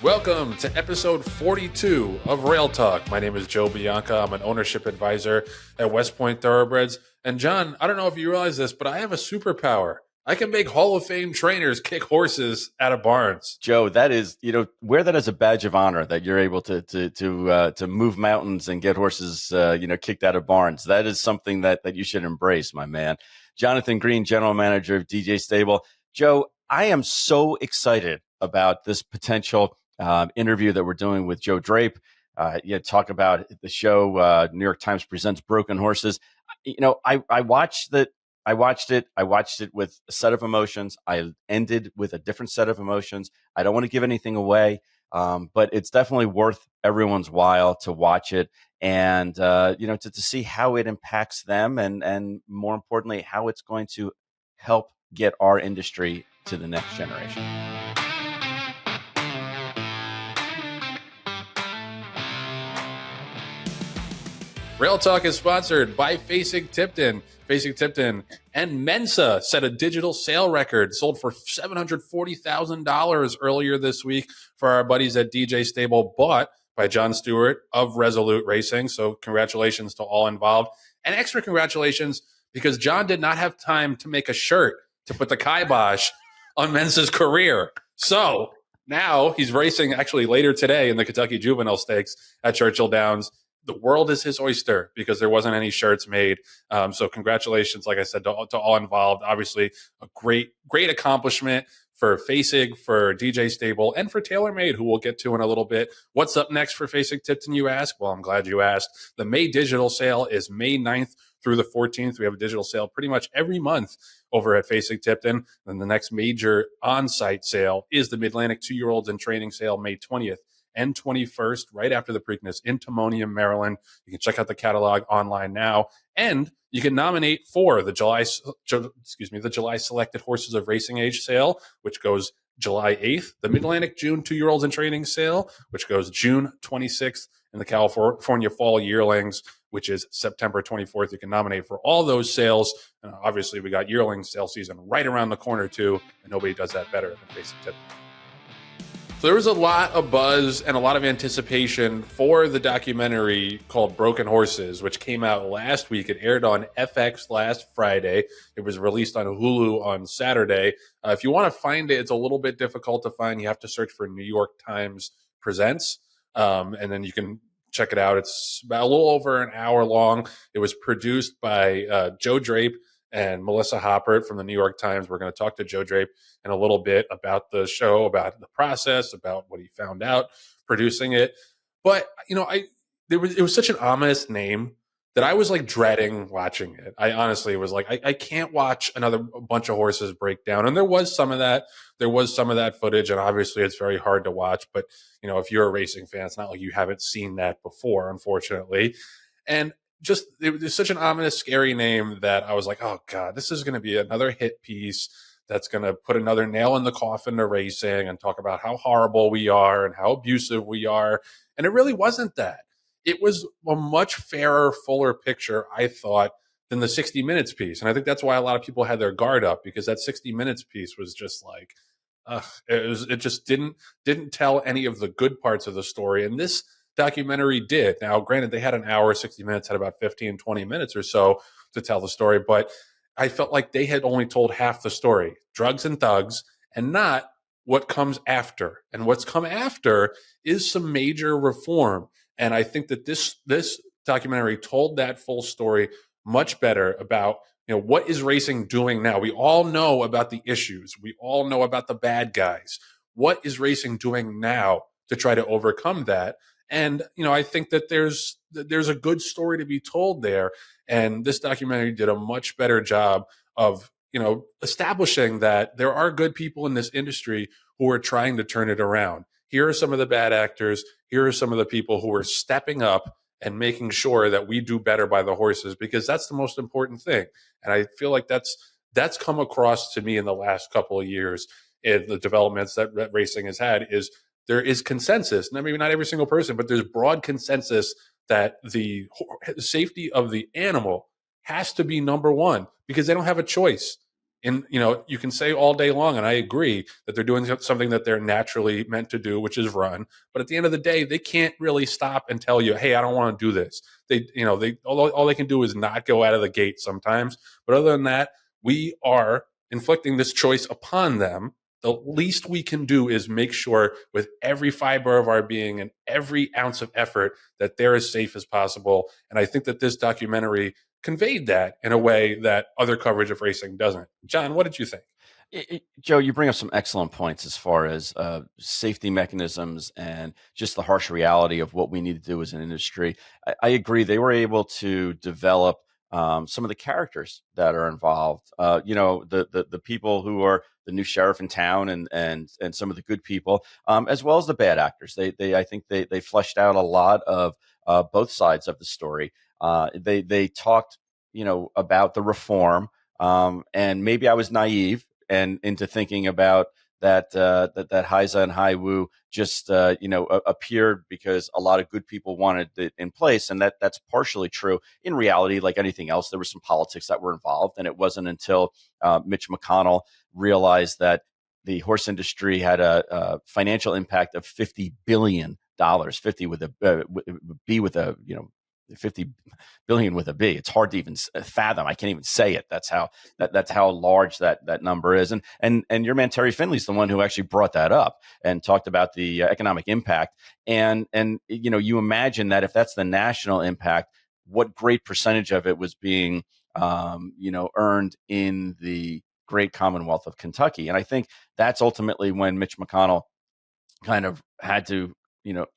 Welcome to episode 42 of Rail Talk. My name is Joe Bianca. I'm an ownership advisor at West Point Thoroughbreds. And John, I don't know if you realize this, but I have a superpower. I can make Hall of Fame trainers kick horses out of barns. Joe, that is, wear that as a badge of honor that you're able to move mountains and get horses, kicked out of barns. That is something that you should embrace, my man. Jonathan Green, general manager of DJ Stable. Joe, I am so excited about this potential interview that we're doing with Joe Drape. Talk about the show. New York Times presents Broken Horses. I watched that. I watched it with a set of emotions. I ended with a different set of emotions. I don't want to give anything away, but it's definitely worth everyone's while to watch it and, to see how it impacts them and more importantly, how it's going to help get our industry to the next generation. Rail Talk is sponsored by Facing Tipton. Facing Tipton and Mensa set a digital sale record, sold for $740,000 earlier this week for our buddies at DJ Stable, bought by John Stewart of Resolute Racing. So congratulations to all involved. And extra congratulations because John did not have time to make a shirt to put the kibosh on Mensa's career. So now he's racing actually later today in the Kentucky Juvenile Stakes at Churchill Downs. The world is his oyster because there wasn't any shirts made. So congratulations, like I said, to all involved. Obviously, a great accomplishment for Facing, for DJ Stable, and for TaylorMade, who we'll get to in a little bit. What's up next for Facing Tipton, you ask? Well, I'm glad you asked. The May digital sale is May 9th through the 14th. We have a digital sale pretty much every month over at Facing Tipton. And the next major on-site sale is the Mid-Atlantic 2-year-olds in training sale, May 20th. And 21st, right after the Preakness in Timonium, Maryland. You can check out the catalog online now, and you can nominate for the July Selected Horses of Racing Age sale, which goes July 8th, the Mid-Atlantic June 2-year-olds in training sale, which goes June 26th, and the California Fall Yearlings, which is September 24th. You can nominate for all those sales. And obviously, we got yearling sale season right around the corner, too, and nobody does that better than Facing Tipton. So there was a lot of buzz and a lot of anticipation for the documentary called Broken Horses, which came out last week. It aired on FX last Friday. It was released on Hulu on Saturday. If you want to find it, it's a little bit difficult to find. You have to search for New York Times Presents, and then you can check it out. It's about a little over an hour long. It was produced by Joe Drape and Melissa Hoppert from the New York Times. We're going to talk to Joe Drape in a little bit about the show, about the process, about what he found out producing it. But, it was such an ominous name that I was like dreading watching it. I honestly was like, I can't watch another bunch of horses break down. And there was some of that. There was some of that footage. And obviously it's very hard to watch. But, if you're a racing fan, it's not like you haven't seen that before, unfortunately. And it was such an ominous, scary name that I was like, oh God, this is going to be another hit piece that's going to put another nail in the coffin to racing and talk about how horrible we are and how abusive we are. And it really wasn't that. It was a much fairer, fuller picture, I thought, than the 60 Minutes piece. And I think that's why a lot of people had their guard up, because that 60 Minutes piece was just like, it just didn't tell any of the good parts of the story. And this documentary did. Now, granted, they had an hour, 60 minutes, had about 15, 20 minutes or so to tell the story, but I felt like they had only told half the story, drugs and thugs, and not what comes after. And what's come after is some major reform. And I think that this documentary told that full story much better about, what is racing doing now? We all know about the issues. We all know about the bad guys. What is racing doing now to try to overcome that? And, I think that there's a good story to be told there. And this documentary did a much better job of, establishing that there are good people in this industry who are trying to turn it around. Here are some of the bad actors. Here are some of the people who are stepping up and making sure that we do better by the horses, because that's the most important thing. And I feel like that's come across to me in the last couple of years in the developments that racing has had. Is there is consensus, and maybe not every single person, but there's broad consensus that the safety of the animal has to be number one, because they don't have a choice. And you can say all day long, and I agree that they're doing something that they're naturally meant to do, which is run. But at the end of the day, they can't really stop and tell you, "Hey, I don't want to do this." They all they can do is not go out of the gate sometimes. But other than that, we are inflicting this choice upon them. The least we can do is make sure with every fiber of our being and every ounce of effort that they're as safe as possible. And I think that this documentary conveyed that in a way that other coverage of racing doesn't. John, what did you think? Joe, you bring up some excellent points as far as safety mechanisms and just the harsh reality of what we need to do as an industry. I agree. They were able to develop some of the characters that are involved. The people who are the new sheriff in town and some of the good people, as well as the bad actors. I think they fleshed out a lot of both sides of the story. They talked, about the reform. And maybe I was naive and into thinking about that Heiza and Haiwu just appeared because a lot of good people wanted it in place, and that's partially true. In reality, like anything else, there was some politics that were involved, and it wasn't until Mitch McConnell realized that the horse industry had a financial impact of $50 billion, 50 with a B with a 50 billion with a B. It's hard to even fathom. I can't even say it. That's how large that number is. And your man Terry Finley's the one who actually brought that up and talked about the economic impact. And you imagine that if that's the national impact, what great percentage of it was being earned in the great Commonwealth of Kentucky. And I think that's ultimately when Mitch McConnell kind of had to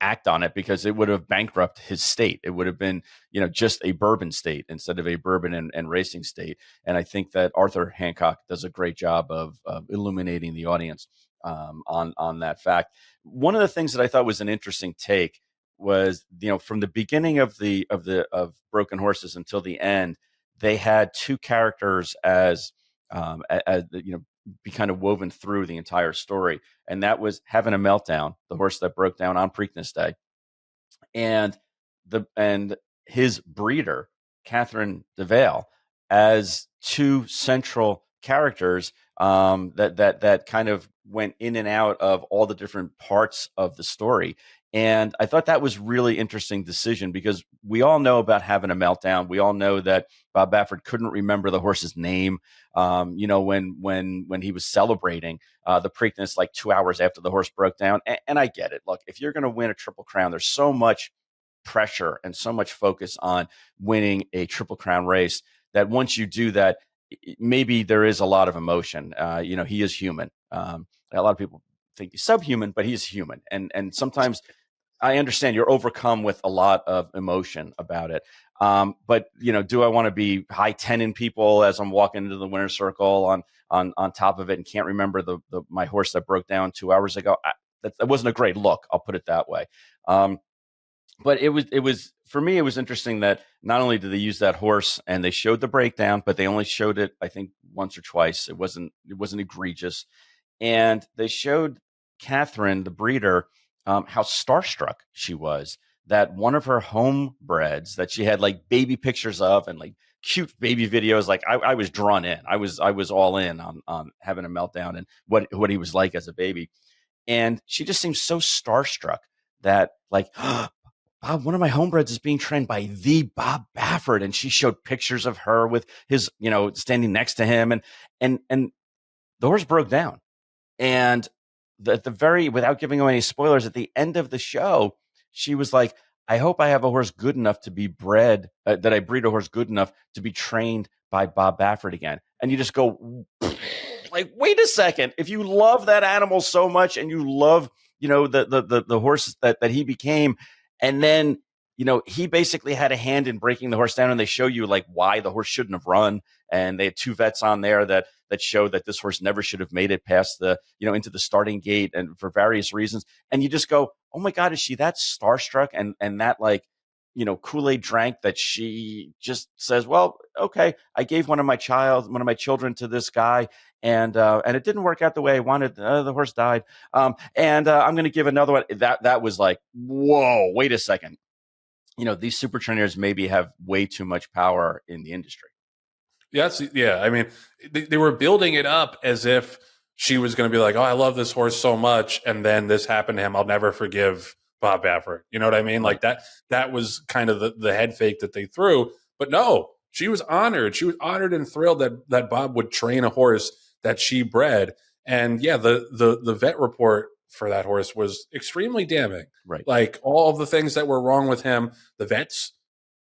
act on it, because it would have bankrupted his state. It would have been, just a bourbon state instead of a bourbon and racing state. And I think that Arthur Hancock does a great job of illuminating the audience on that fact. One of the things that I thought was an interesting take was, from the beginning of Broken Horses until the end, they had two characters as be kind of woven through the entire story. And that was Having a Meltdown, the horse that broke down on Preakness Day, and his breeder, Catherine DeVale, as two central characters that kind of went in and out of all the different parts of the story. And I thought that was really interesting decision, because we all know about Having a Meltdown. We all know that Bob Baffert couldn't remember the horse's name. When he was celebrating the Preakness, like 2 hours after the horse broke down. And I get it. Look, if you're going to win a Triple Crown, there's so much pressure and so much focus on winning a Triple Crown race that once you do that, maybe there is a lot of emotion. He is human. A lot of people think he's subhuman, but he's human. And sometimes I understand you're overcome with a lot of emotion about it. But do I want to be high tenning people as I'm walking into the winner's circle on top of it and can't remember my horse that broke down 2 hours ago? That wasn't a great look. I'll put it that way. But it was for me, it was interesting that not only did they use that horse and they showed the breakdown, but they only showed it, I think, once or twice. It wasn't egregious. And they showed Catherine, the breeder, how starstruck she was, that one of her homebreds that she had like baby pictures of and like cute baby videos. Like I was drawn in. I was all in on Having a Meltdown and what he was like as a baby. And she just seems so starstruck that like, Bob, one of my homebreds is being trained by the Bob Baffert. And she showed pictures of her with his, standing next to him. And the horse broke down. And without giving away any spoilers, at the end of the show, she was like, I hope I have a horse good enough to be bred, that I breed a horse good enough to be trained by Bob Baffert again. And you just go, like, wait a second. If you love that animal so much and you love, the horse that he became, and then, he basically had a hand in breaking the horse down, and they show you like why the horse shouldn't have run. And they had two vets on there that show that this horse never should have made it past the, into the starting gate and for various reasons. And you just go, oh my God, is she that starstruck and that like, Kool-Aid drank that she just says, well, okay, I gave one of my children to this guy and it didn't work out the way I wanted. The horse died. And I'm going to give another one. That was like, whoa, wait a second. These super trainers maybe have way too much power in the industry. Yes, yeah. I mean, they were building it up as if she was going to be like, "Oh, I love this horse so much," and then this happened to him. I'll never forgive Bob Baffert. You know what I mean? Right. Like that. That was kind of the head fake that they threw. But no, she was honored. She was honored and thrilled that Bob would train a horse that she bred. And yeah, the vet report for that horse was extremely damning. Right. Like all of the things that were wrong with him, the vets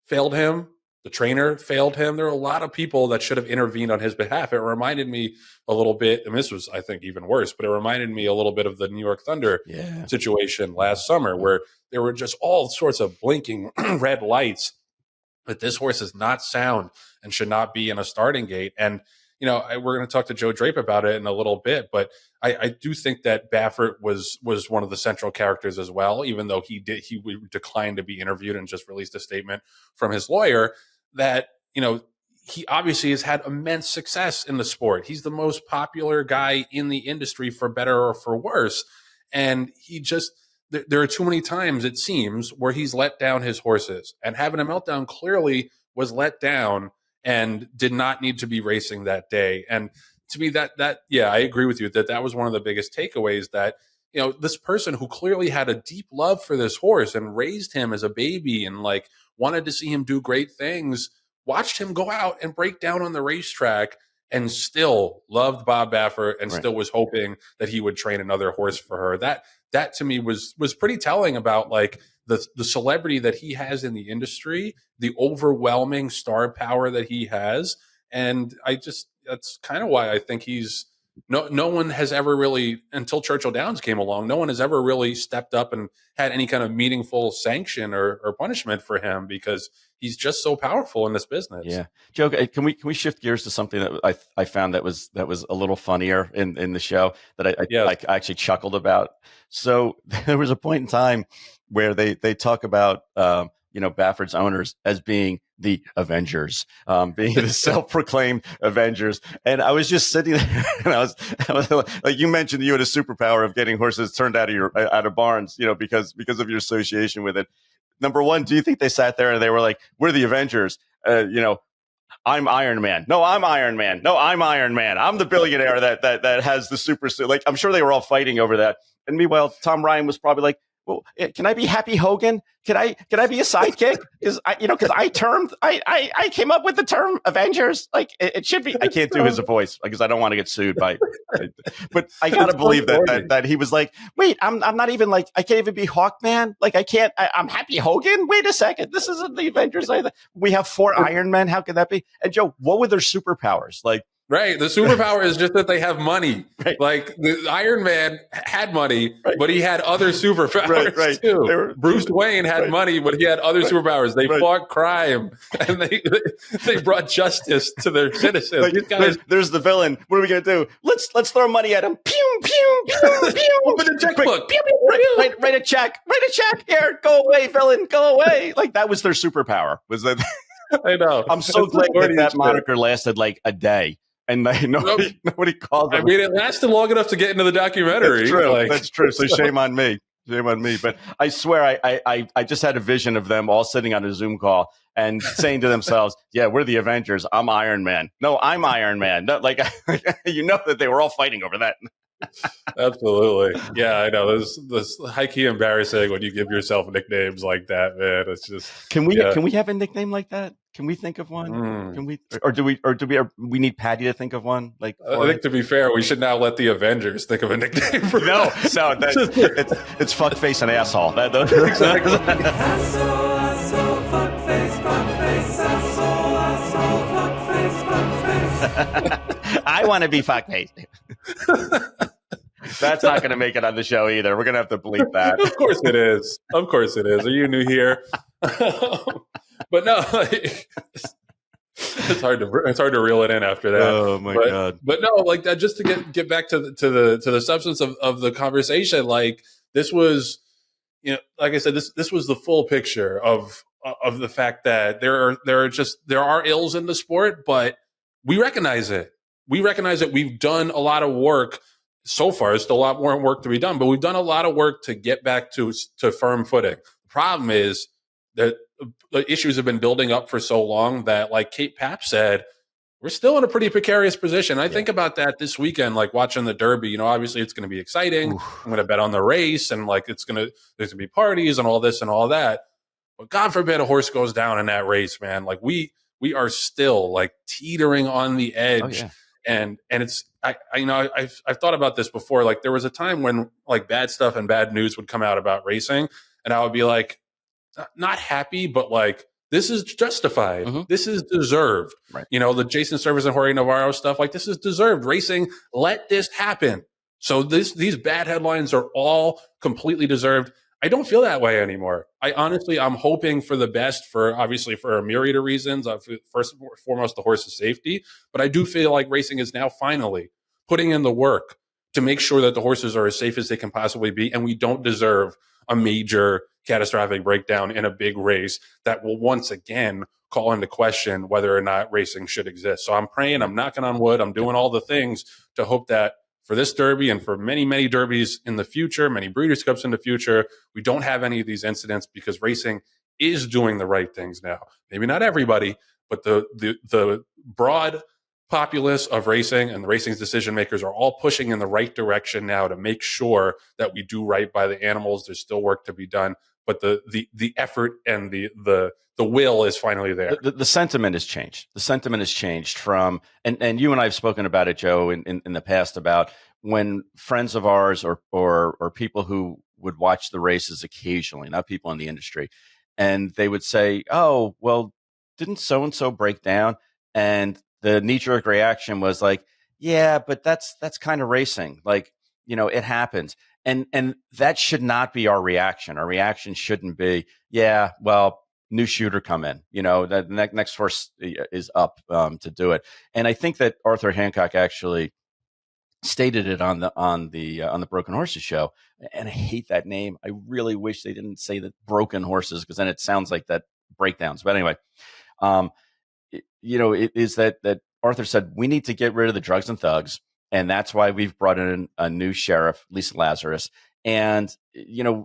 failed him. The trainer failed him. There were a lot of people that should have intervened on his behalf. It reminded me a little bit, and this was, I think, even worse, but it reminded me a little bit of the New York Thunder situation last summer, where there were just all sorts of blinking red lights that this horse is not sound and should not be in a starting gate. And, we're going to talk to Joe Drape about it in a little bit, but I do think that Baffert was one of the central characters as well, even though he declined to be interviewed and just released a statement from his lawyer that, he obviously has had immense success in the sport. He's the most popular guy in the industry, for better or for worse. And he just, there are too many times, it seems, where he's let down his horses, and having a meltdown clearly was let down and did not need to be racing that day. And to me, yeah, I agree with you that was one of the biggest takeaways, that, this person who clearly had a deep love for this horse and raised him as a baby and like wanted to see him do great things, watched him go out and break down on the racetrack and still loved Bob Baffert and still was hoping that he would train another horse for her. That to me was pretty telling about like the celebrity that he has in the industry, the overwhelming star power that he has. And that's kind of why I think no one has ever really, until Churchill Downs came along, no one has ever really stepped up and had any kind of meaningful sanction or punishment for him, because he's just so powerful in this business. Yeah, Joe, can we shift gears to something that I found that was a little funnier in the show that I actually chuckled about. So there was a point in time where they talk about Baffert's owners as being the Avengers, being the self-proclaimed Avengers. And I was just sitting there, and I was like, you mentioned you had a superpower of getting horses turned out of barns, because of your association with it. Number one, do you think they sat there and they were like, "We're the Avengers"? I'm Iron Man. No, I'm Iron Man. No, I'm Iron Man. I'm the billionaire that has the super suit. Like, I'm sure they were all fighting over that. And meanwhile, Tom Ryan was probably like, "Well, can I be Happy Hogan? Can I be a sidekick? Because I came up with the term Avengers. Like, it should be." I can't do his voice because I don't want to get sued by. But I gotta believe that he was like, "Wait, I'm not even like, I can't even be Hawkman. Like, I can't. I'm Happy Hogan. Wait a second, this isn't the Avengers. We have 4 Iron Men. How can that be?" And Joe, what were their superpowers? Like. Right. The superpower is just that they have money. Right. Like the Iron Man had money, but he had other superpowers too. Bruce Wayne had money, but he had other superpowers. They fought crime and they brought justice to their citizens. Like, These guys, there's the villain. What are we going to do? Let's throw money at him. Pew, pew, pew, pew. Open a checkbook. Write a check. Write a check. Here, go away, villain. Go away. Like, that was their superpower. Was that? I know. I'm so glad that moniker lasted like a day. And nobody called them. I mean, it lasted long enough to get into the documentary. That's true. That's true. So shame on me. Shame on me. But I swear, I just had a vision of them all sitting on a Zoom call and saying to themselves, "Yeah, we're the Avengers. I'm Iron Man. No, I'm Iron Man." No, like, that they were all fighting over that. Absolutely. Yeah, I know. This high-key embarrassing when you give yourself nicknames like that, man. It's just. Can we have a nickname like that? Can we think of one? Can we, or do we need Patty to think of one? Like, I think, to be fair, we should now let the Avengers think of a nickname for no, it's fuckface and asshole. Exactly. I want to be fuckface. That's not going to make it on the show either. We're going to have to bleep that. Of course it is. Of course it is. Are you new here? But no, it's hard to reel it in after that. Oh my God. But no, like that, just to get back to the substance of the conversation, like this was, like I said, this was the full picture of the fact that there are ills in the sport, but we recognize it. We recognize that we've done a lot of work so far. There's still a lot more work to be done, but we've done a lot of work to get back to firm footing. The problem is that the issues have been building up for so long that, like Kate Papp said, we're still in a pretty precarious position. I think about that this weekend, like watching the Derby. Obviously it's going to be exciting. Oof. I'm going to bet on the race, and like there's going to be parties and all this and all that. But God forbid a horse goes down in that race, man. Like we are still like teetering on the edge, and it's I've thought about this before. Like there was a time when like bad stuff and bad news would come out about racing, and I would be like, not happy, but like, this is justified. Mm-hmm. This is deserved. Right. The Jason Servis and Jorge Navarro stuff, like this is deserved. Racing, let this happen. So these bad headlines are all completely deserved. I don't feel that way anymore. I'm hoping for the best for a myriad of reasons. First and foremost, the horse's safety. But I do feel like racing is now finally putting in the work to make sure that the horses are as safe as they can possibly be. And we don't deserve a major catastrophic breakdown in a big race that will once again call into question whether or not racing should exist. So I'm praying, I'm knocking on wood, I'm doing all the things to hope that for this Derby and for many, many Derbies in the future, many Breeders' Cups in the future, we don't have any of these incidents because racing is doing the right things now. Maybe not everybody, but the broad populace of racing and the racing's decision makers are all pushing in the right direction now to make sure that we do right by the animals. There's still work to be done, but the effort and the will is finally there. The sentiment has changed. The sentiment has changed from, and you and I have spoken about it, Joe, in the past, about when friends of ours or people who would watch the races occasionally, not people in the industry, and they would say, "Oh, well, didn't so and so break down?" And the knee-jerk reaction was like, "Yeah, but that's kind of racing. Like, it happens." And that should not be our reaction. Our reaction shouldn't be, "Yeah, well, new shooter come in. That next horse is up to do it." And I think that Arthur Hancock actually stated it on the Broken Horses show. And I hate that name. I really wish they didn't say that broken horses, because then it sounds like that breakdowns. But anyway, it is that Arthur said we need to get rid of the drugs and thugs, and that's why we've brought in a new sheriff, Lisa Lazarus. And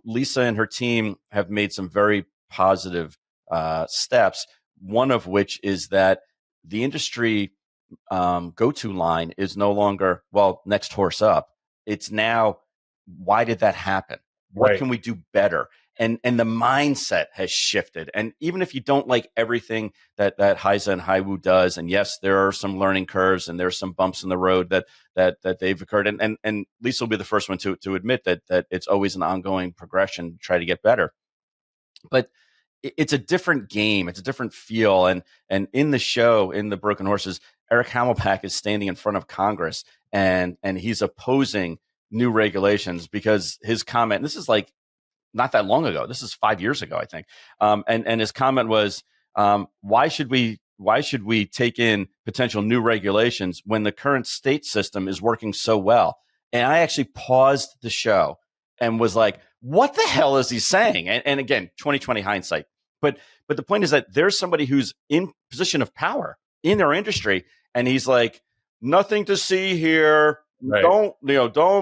Lisa and her team have made some very positive steps. One of which is that the industry go-to line is no longer, well, next horse up. It's now, why did that happen? What can we do better? And the mindset has shifted. And even if you don't like everything that Heisa and Haiwu does, and yes, there are some learning curves and there's some bumps in the road that they've occurred. And Lisa will be the first one to admit that it's always an ongoing progression to try to get better. But it's a different game. It's a different feel. And in the show, in the Broken Horses, Eric Hamelback is standing in front of Congress and he's opposing new regulations because his comment, this is like not that long ago. This is 5 years ago, I think. And his comment was, why should we take in potential new regulations when the current state system is working so well? And I actually paused the show and was like, what the hell is he saying? And again, 2020 hindsight. But the point is that there's somebody who's in position of power in their industry, and he's like, nothing to see here. Right.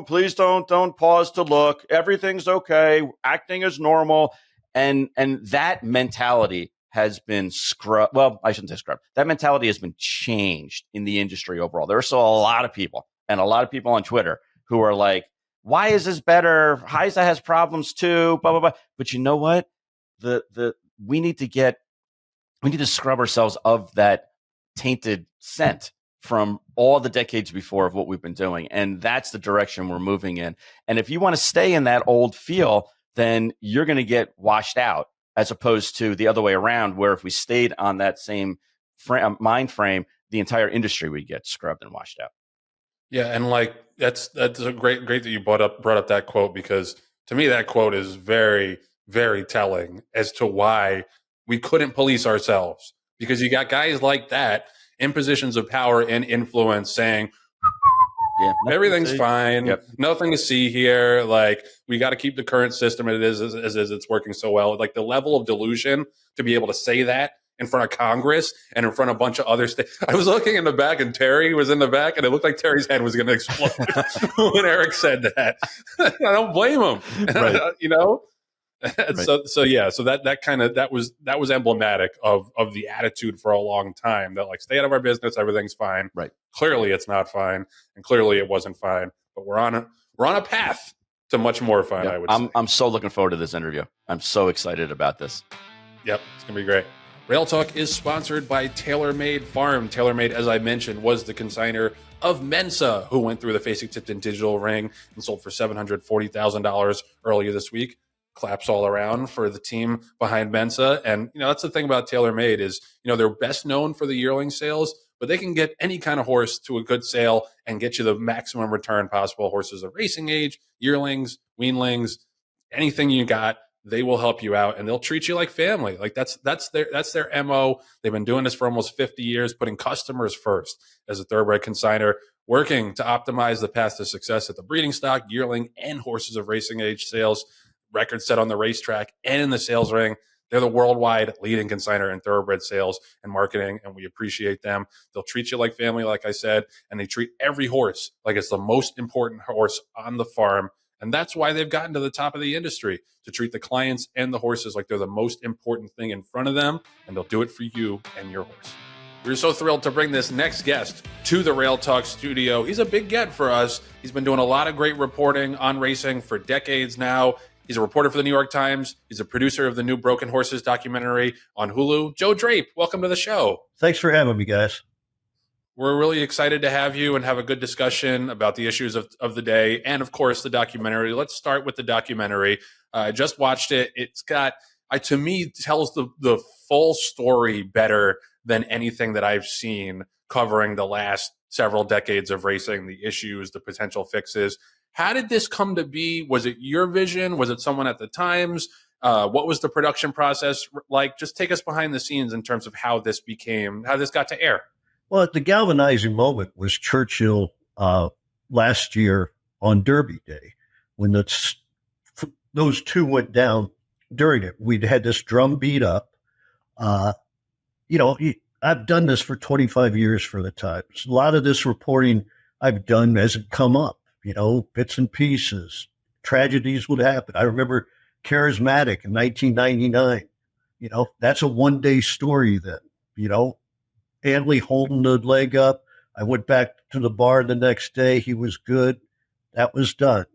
Please don't pause to look. Everything's okay. Acting is normal. And that mentality has been scrubbed. Well, I shouldn't say scrubbed. That mentality has been changed in the industry overall. There are still a lot of people on Twitter who are like, why is this better? Heisa has problems too, blah, blah, blah. But you know what? We need to scrub ourselves of that tainted scent from all the decades before of what we've been doing. And that's the direction we're moving in. And if you want to stay in that old feel, then you're going to get washed out, as opposed to the other way around, where if we stayed on that same mind frame, the entire industry would get scrubbed and washed out. Yeah. And like, that's a great that you brought up that quote, because to me, that quote is very, very telling as to why we couldn't police ourselves, because you got guys like that in positions of power and influence saying, everything's fine. Yep. Nothing to see here. Like, we got to keep the current system as it's working so well. Like, the level of delusion to be able to say that in front of Congress and in front of a bunch of other states. I was looking in the back and Terry was in the back and it looked like Terry's head was going to explode when Eric said that. I don't blame him. Right. Right. So that was emblematic of the attitude for a long time, that like, stay out of our business, everything's fine. Right. Clearly it's not fine, and clearly it wasn't fine, but we're on a path to much more fun. Yeah. I would say. I'm so looking forward to this interview. I'm so excited about this. Yep, it's gonna be great. Rail Talk is sponsored by TaylorMade Farm. TaylorMade, as I mentioned, was the consignor of Mensa, who went through the Facing Tipton digital ring and sold for $740,000 earlier this week. Claps all around for the team behind Mensa. And, that's the thing about TaylorMade is, they're best known for the yearling sales, but they can get any kind of horse to a good sale and get you the maximum return possible. Horses of racing age, yearlings, weanlings, anything you got, they will help you out, and they'll treat you like family. Like that's their MO. They've been doing this for almost 50 years, putting customers first as a thoroughbred consignor, working to optimize the path to success at the breeding stock, yearling, and horses of racing age sales. Records set on the racetrack and in the sales ring. They're the worldwide leading consignor in thoroughbred sales and marketing, and we appreciate them. They'll treat you like family, like I said, and they treat every horse like it's the most important horse on the farm. And that's why they've gotten to the top of the industry, to treat the clients and the horses like they're the most important thing in front of them, and they'll do it for you and your horse. We're so thrilled to bring this next guest to the Rail Talk studio. He's a big get for us. He's been doing a lot of great reporting on racing for decades now. He's a reporter for the New York Times. He's a producer of the new Broken Horses documentary on Hulu. Joe Drape, welcome to the show. Thanks for having me, guys. We're really excited to have you and have a good discussion about the issues of the day and, of course, the documentary. Let's start with the documentary. I just watched it. It's got, to me, tells the full story better than anything that I've seen covering the last several decades of racing, the issues, the potential fixes. How did this come to be? Was it your vision? Was it someone at the Times? What was the production process like? Just take us behind the scenes in terms of how this got to air. Well, the galvanizing moment was Churchill last year on Derby Day, when those two went down during it. We'd had this drum beat up. I've done this for 25 years for the Times. A lot of this reporting I've done as it come up, bits and pieces. Tragedies would happen. I remember Charismatic in 1999. That's a one-day story then, Antley holding the leg up. I went back to the bar the next day. He was good. That was done.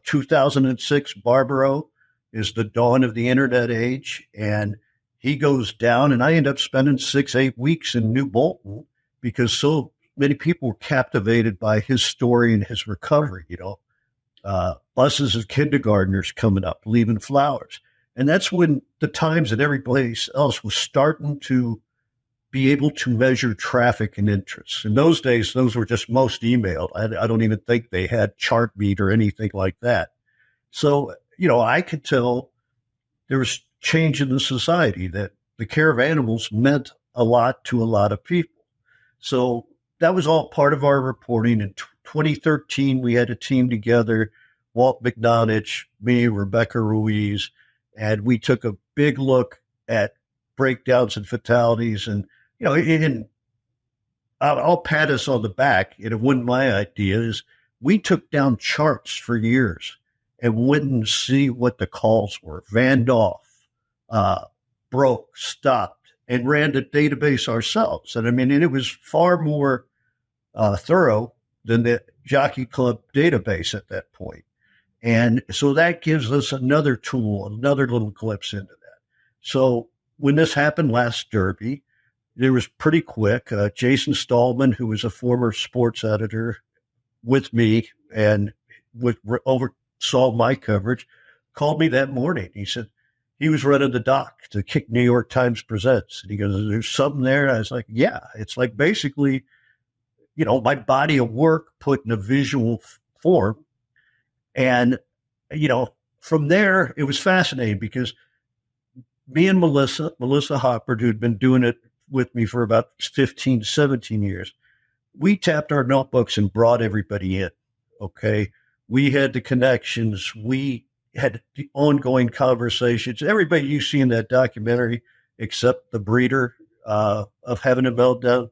2006, Barbaro is the dawn of the internet age, and he goes down, and I end up spending 6-8 weeks in New Bolton because so many people were captivated by his story and his recovery. Buses of kindergartners coming up, leaving flowers. And that's when the Times and every place else was starting to be able to measure traffic and interest. In those days, those were just most emailed. I don't even think they had Chartbeat or anything like that. So, I could tell there was change in the society, that the care of animals meant a lot to a lot of people. So that was all part of our reporting. In 2013, we had a team together, Walt McNonich, me, Rebecca Ruiz, and we took a big look at breakdowns and fatalities. And I'll pat us on the back. It wasn't my idea. Is we took down charts for years and went and see what the calls were. Van Doff, broke, stopped, and ran the database ourselves. And it was far more thorough than the Jockey Club database at that point. And so that gives us another tool, another little glimpse into that. So when this happened last Derby, it was pretty quick. Jason Stallman, who was a former sports editor with me and oversaw my coverage, called me that morning. He said he was running the doc to kick New York Times Presents. And he goes, "There's something there." And I was like, yeah, it's like basically, my body of work put in a visual form. And, from there, it was fascinating because me and Melissa Hoppard, who'd been doing it with me for about 15, 17 years, we tapped our notebooks and brought everybody in. Okay. We had the connections. We had the ongoing conversations. Everybody you see in that documentary, except the breeder of Having a Meltdown,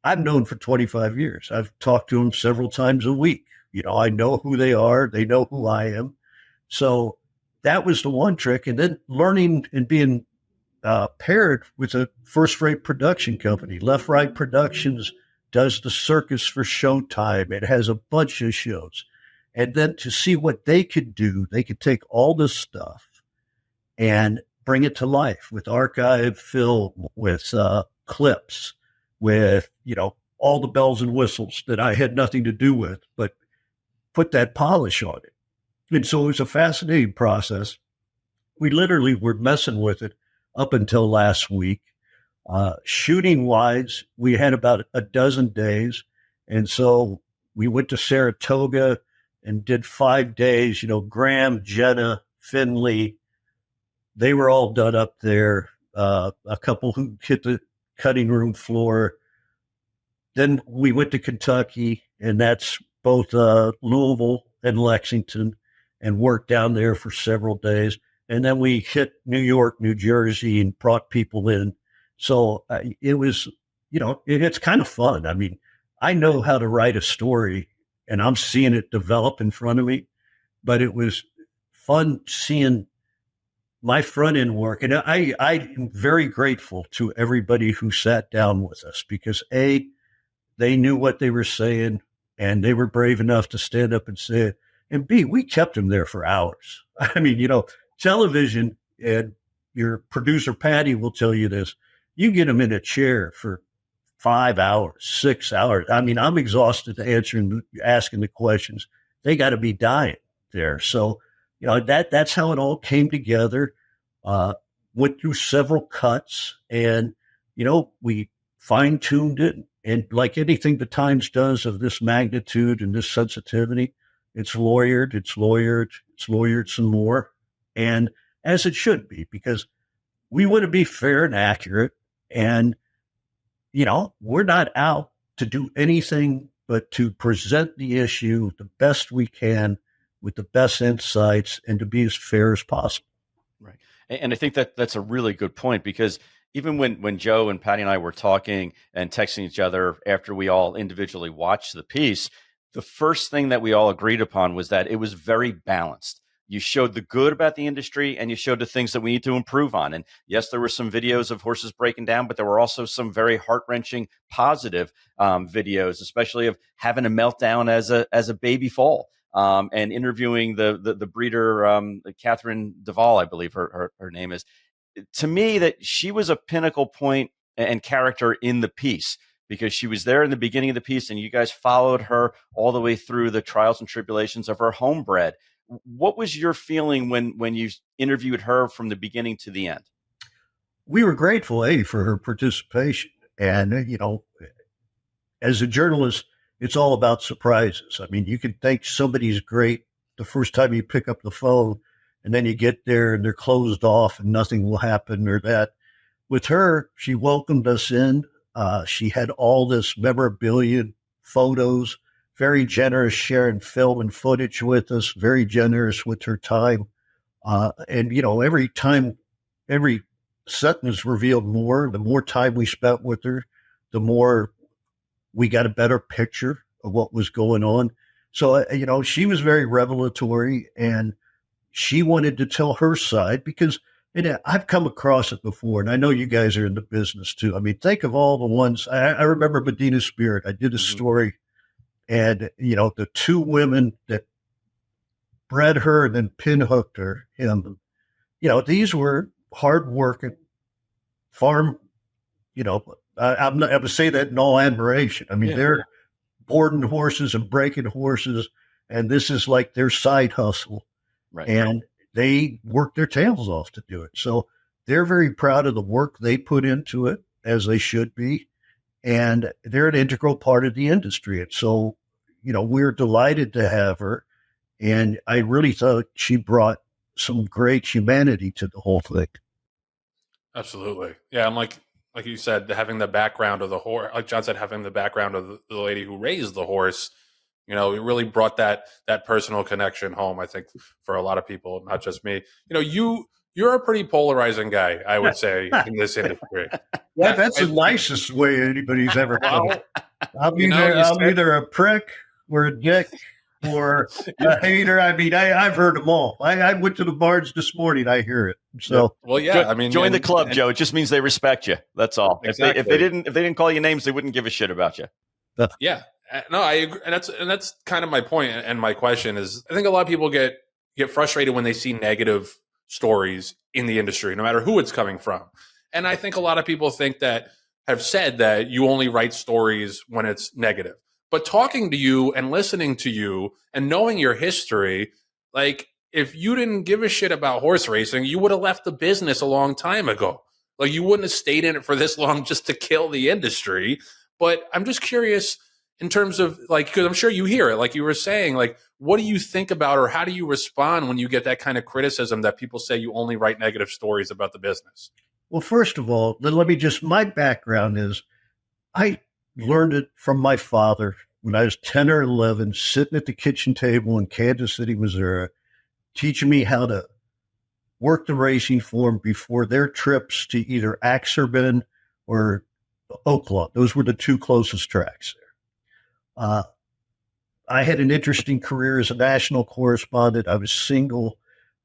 I've known for 25 years. I've talked to them several times a week. I know who they are. They know who I am. So that was the one trick. And then learning and being paired with a first-rate production company. Left Right Productions does the circus for Showtime. It has a bunch of shows. And then to see what they could do, they could take all this stuff and bring it to life with archive film, with clips, with, all the bells and whistles that I had nothing to do with, but put that polish on it. And so it was a fascinating process. We literally were messing with it up until last week. Shooting wise, we had about a dozen days. And so we went to Saratoga and did 5 days, Graham, Jenna, Finley, they were all done up there. A couple who hit the cutting room floor. Then we went to Kentucky, and that's both Louisville and Lexington, and worked down there for several days. And then we hit New York, New Jersey, and brought people in. So it was, it's kind of fun. I mean, I know how to write a story, and I'm seeing it develop in front of me, but it was fun seeing my front end work. And I am very grateful to everybody who sat down with us because A, they knew what they were saying and they were brave enough to stand up and say it. And B, we kept them there for hours. I mean, television, and your producer, Patty, will tell you this. You get them in a chair for 5 hours, 6 hours. I mean, I'm exhausted asking the questions. They got to be dying there. So, that's how it all came together. Went through several cuts and, we fine tuned it. And like anything the Times does of this magnitude and this sensitivity, it's lawyered some more. And as it should be, because we want to be fair and accurate. And, we're not out to do anything but to present the issue the best we can with the best insights and to be as fair as possible. Right. And I think that's a really good point, because even when Joe and Patty and I were talking and texting each other after we all individually watched the piece, the first thing that we all agreed upon was that it was very balanced. You showed the good about the industry and you showed the things that we need to improve on. And yes, there were some videos of horses breaking down, but there were also some very heart-wrenching positive videos, especially of having a meltdown as a baby foal. And interviewing the breeder, Catherine Duvall, I believe her name is. To me, that she was a pinnacle point and character in the piece, because she was there in the beginning of the piece and you guys followed her all the way through the trials and tribulations of her homebred. What was your feeling when you interviewed her from the beginning to the end? We were grateful, for her participation. And, as a journalist, it's all about surprises. I mean, you can think somebody's great the first time you pick up the phone, and then you get there and they're closed off and nothing will happen or that. With her, she welcomed us in. She had all this memorabilia, photos, very generous sharing film and footage with us, very generous with her time. And, every time, every sentence revealed more. The more time we spent with her, the more we got a better picture of what was going on. So, she was very revelatory and she wanted to tell her side because I've come across it before. And I know you guys are in the business too. I mean, think of all the ones. I remember Medina Spirit. I did a story and, the two women that bred her and then pinhooked him, these were hardworking farm, I'm going to say that in all admiration. I mean, they're boarding horses and breaking horses, and this is like their side hustle. Right. And they work their tails off to do it. So they're very proud of the work they put into it, as they should be. And they're an integral part of the industry. And so, we're delighted to have her. And I really thought she brought some great humanity to the whole thing. Absolutely. Yeah. I'm like you said, having the background of the horse, like John said, having the background of the lady who raised the horse, it really brought that personal connection home, I think, for a lot of people, not just me. You're a pretty polarizing guy, I would say, in this industry. Yeah, that's the nicest way anybody's ever done. I'm either a prick or a dick or a hater. I mean, I've heard them all. I went to the barns this morning. I hear it. So, well, yeah, I mean, join the club, Joe. It just means they respect you. That's all. Exactly. If they didn't call you names, they wouldn't give a shit about you. Yeah, no, I agree, and that's kind of my point. And my question is, I think a lot of people get frustrated when they see negative stories in the industry, no matter who it's coming from. And I think a lot of people have said that you only write stories when it's negative. But talking to you and listening to you and knowing your history, like, if you didn't give a shit about horse racing, you would have left the business a long time ago. Like, you wouldn't have stayed in it for this long just to kill the industry. But I'm just curious in terms of, like, because I'm sure you hear it, like you were saying, like, what do you think about, or how do you respond when you get that kind of criticism that people say you only write negative stories about the business? Well, first of all, my background is I learned it from my father when I was 10 or 11, sitting at the kitchen table in Kansas City, Missouri, teaching me how to work the racing form before their trips to either Axerbin or Oaklawn. Those were the two closest tracks there. I had an interesting career as a national correspondent. I was single.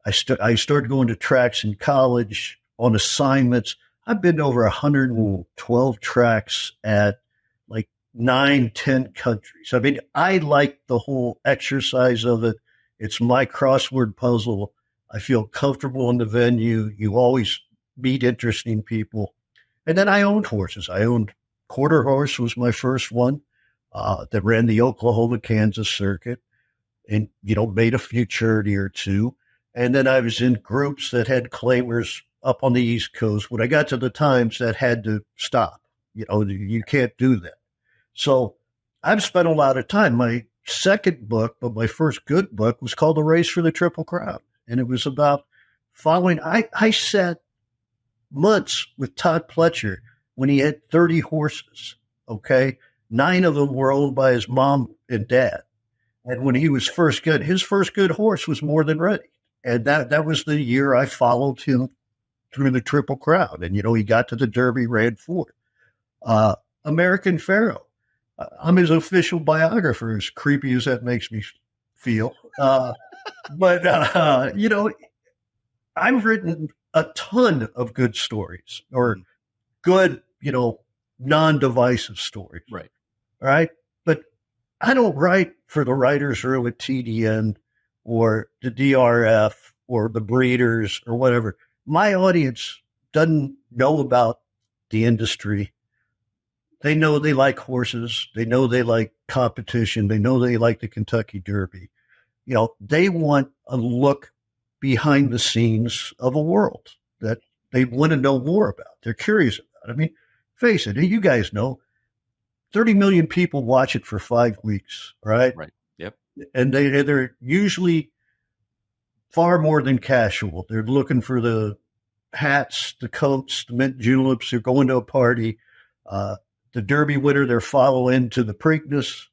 I started going to tracks in college on assignments. I've been to over 112 tracks at like 9-10 countries. I mean, I like the whole exercise of it. It's my crossword puzzle. I feel comfortable in the venue. You always meet interesting people. And then I owned horses. I owned Quarter Horse was my first one that ran the Oklahoma, Kansas circuit, and, made a few charity or two. And then I was in groups that had claimers up on the East Coast. When I got to the Times, that had to stop. You can't do that. So I've spent a lot of time. My second book, but my first good book, was called The Race for the Triple Crown. And it was about following. I sat months with Todd Pletcher when he had 30 horses, okay? 9 of them were owned by his mom and dad. And when he was his first good horse was More Than Ready. And that was the year I followed him through the Triple Crown. And, he got to the Derby, ran fourth. American Pharaoh. I'm his official biographer, as creepy as that makes me feel. But I've written a ton of good stories, or good, non-divisive stories. Right. All right. But I don't write for the writers room at TDN or the DRF or the breeders or whatever. My audience doesn't know about the industry. They know they like horses. They know they like competition. They know they like the Kentucky Derby. They want a look behind the scenes of a world that they want to know more about. They're curious about. I mean, face it, you guys know 30 million people watch it for 5 weeks, right? Right. Yep. And they're usually far more than casual. They're looking for the hats, the coats, the mint juleps. They're going to a party. The Derby winner, they're following to the Preakness.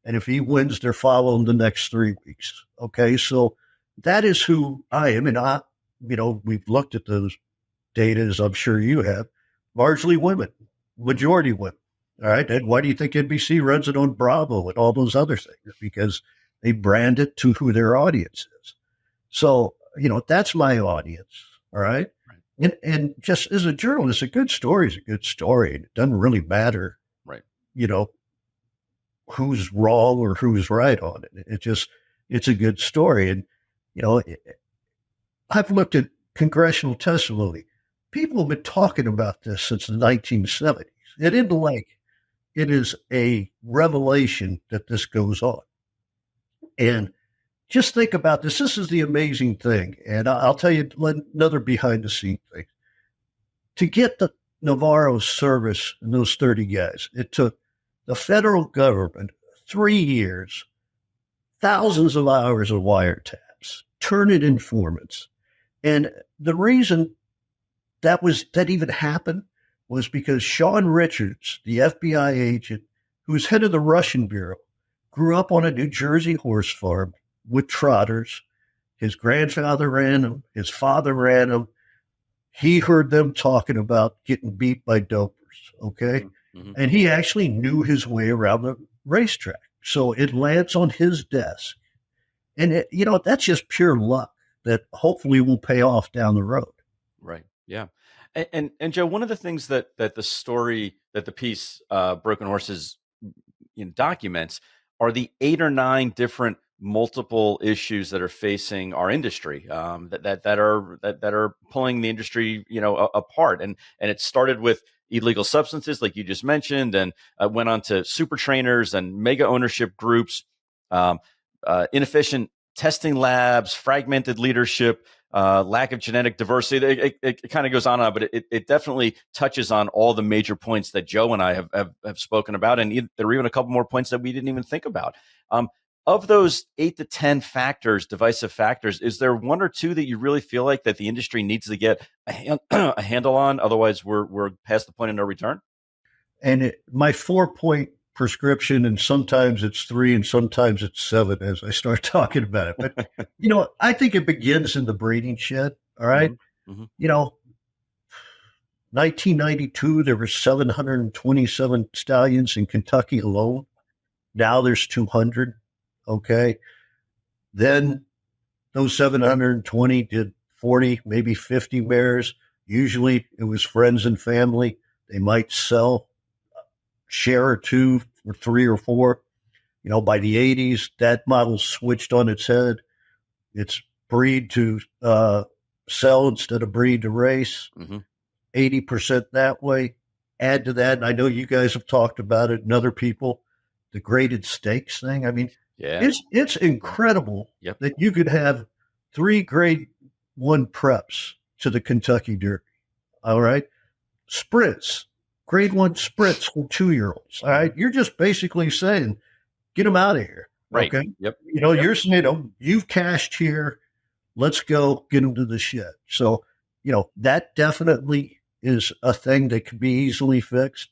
And if he wins, they're following the next 3 weeks. Okay. So that is who I am. And we've looked at those data, as I'm sure you have, largely women, majority women. All right. And why do you think NBC runs it on Bravo and all those other things? Because they brand it to who their audience is. So, that's my audience. All right. And just as a journalist, a good story is a good story. It doesn't really matter, right? Who's wrong or who's right on it. It's a good story. And, I've looked at congressional testimony. People have been talking about this since the 1970s. It is a revelation that this goes on. And just think about this. This is the amazing thing. And I'll tell you another behind the scenes thing. To get the Navarro service and those 30 guys, it took the federal government 3 years, thousands of hours of wiretaps, turn-in informants. And the reason that even happened was because Sean Richards, the FBI agent who was head of the Russian Bureau, grew up on a New Jersey horse farm with trotters. His grandfather ran them. His father ran them. He heard them talking about getting beat by dopers, okay? Mm-hmm. And he actually knew his way around the racetrack. So it lands on his desk. And that's just pure luck that hopefully will pay off down the road. Right. Yeah. And Joe, one of the things that the piece Broken Horses documents are the 8 or 9 different multiple issues that are facing our industry, that are pulling the industry apart. And it started with illegal substances, like you just mentioned, and went on to super trainers and mega ownership groups, inefficient testing labs, fragmented leadership, lack of genetic diversity. It kind of goes on, but it definitely touches on all the major points that Joe and I have spoken about. And there are even a couple more points that we didn't even think about. Of those 8 to 10 factors, divisive factors, is there one or two that you really feel like that the industry needs to get a handle on? Otherwise, we're past the point of no return. And my 4-point prescription, and sometimes it's 3 and sometimes it's 7 as I start talking about it. But, I think it begins in the breeding shed. All right. Mm-hmm. 1992, there were 727 stallions in Kentucky alone. Now there's 200. Okay. Then those 720 did 40, maybe 50 mares. Usually it was friends and family. They might sell share or 2 or 3 or 4. By the 80s, that model switched on its head. It's breed to sell instead of breed to race. Mm-hmm. 80% that way. Add to that, and I know you guys have talked about it and other people, the graded stakes thing. I mean, yeah, it's incredible Yep. that you could have 3 grade 1 preps to the Kentucky Derby. All right. Sprints, grade 1 sprints for 2-year-olds. All right. You're just basically saying, get them out of here. Right. Okay. Yep. You're saying, you've cashed here. Let's go get them to the shed. So, that definitely is a thing that could be easily fixed.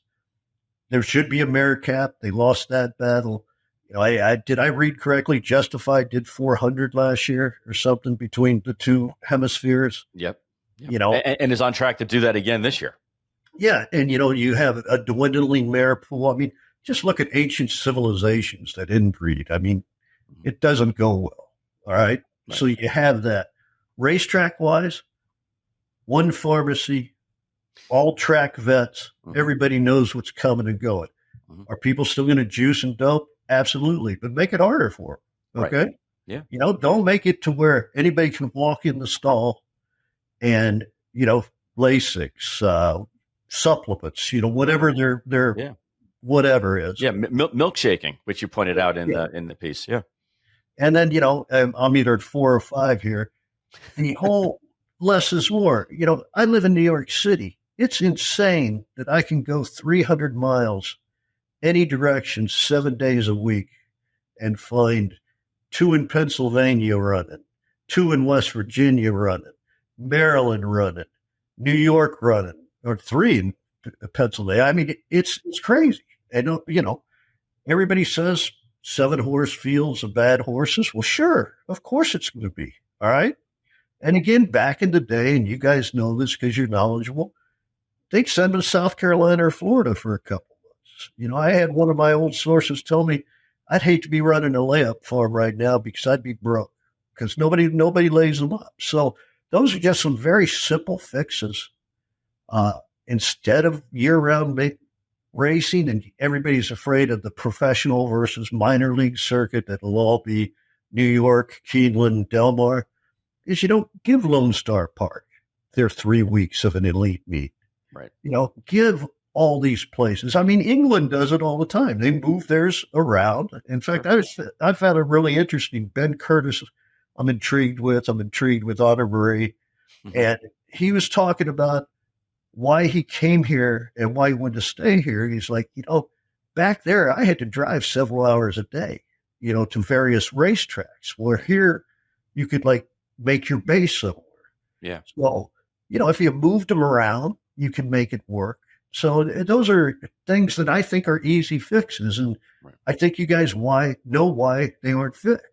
There should be a mare cap. They lost that battle. Did I read correctly? Justified did 400 last year or something between the 2 hemispheres. Yep. And is on track to do that again this year. Yeah. And, you have a dwindling mare pool. I mean, just look at ancient civilizations that inbreed. I mean, it doesn't go well. All right. So you have that. Racetrack wise, 1 pharmacy, all track vets. Mm-hmm. Everybody knows what's coming and going. Mm-hmm. Are people still going to juice and dope? Absolutely. But make it harder for them. Okay. Right. Yeah. Don't make it to where anybody can walk in the stall and, Lasix, supplements, whatever their whatever is. Yeah. Milkshaking, which you pointed out in the piece. Yeah. And then, I'm either at 4 or 5 here. The whole less is more. I live in New York City. It's insane that I can go 300 miles any direction 7 days a week and find 2 in Pennsylvania running, 2 in West Virginia running, Maryland running, New York running, or 3 in Pennsylvania. I mean, it's crazy. And, everybody says 7-horse fields of bad horses. Well, sure. Of course it's going to be. All right. And again, back in the day, and you guys know this because you're knowledgeable, they'd send them to South Carolina or Florida for a couple months. I had one of my old sources tell me, I'd hate to be running a layup farm right now because I'd be broke because nobody lays them up. So those are just some very simple fixes. Instead of year-round racing, and everybody's afraid of the professional versus minor league circuit that'll all be New York, Keeneland, Del Mar, is you don't give Lone Star Park their 3 weeks of an elite meet. Right. Give all these places. I mean, England does it all the time. They move theirs around. In fact, I found a really interesting Ben Curtis. I'm intrigued with Honor Marie. Mm-hmm. And he was talking about why he came here and why he wanted to stay here. He's like, back there, I had to drive several hours a day, to various racetracks. Where here, you could make your base somewhere. Yeah. So, if you moved them around, you can make it work. So those are things that I think are easy fixes. And I think you guys know why they aren't fixed.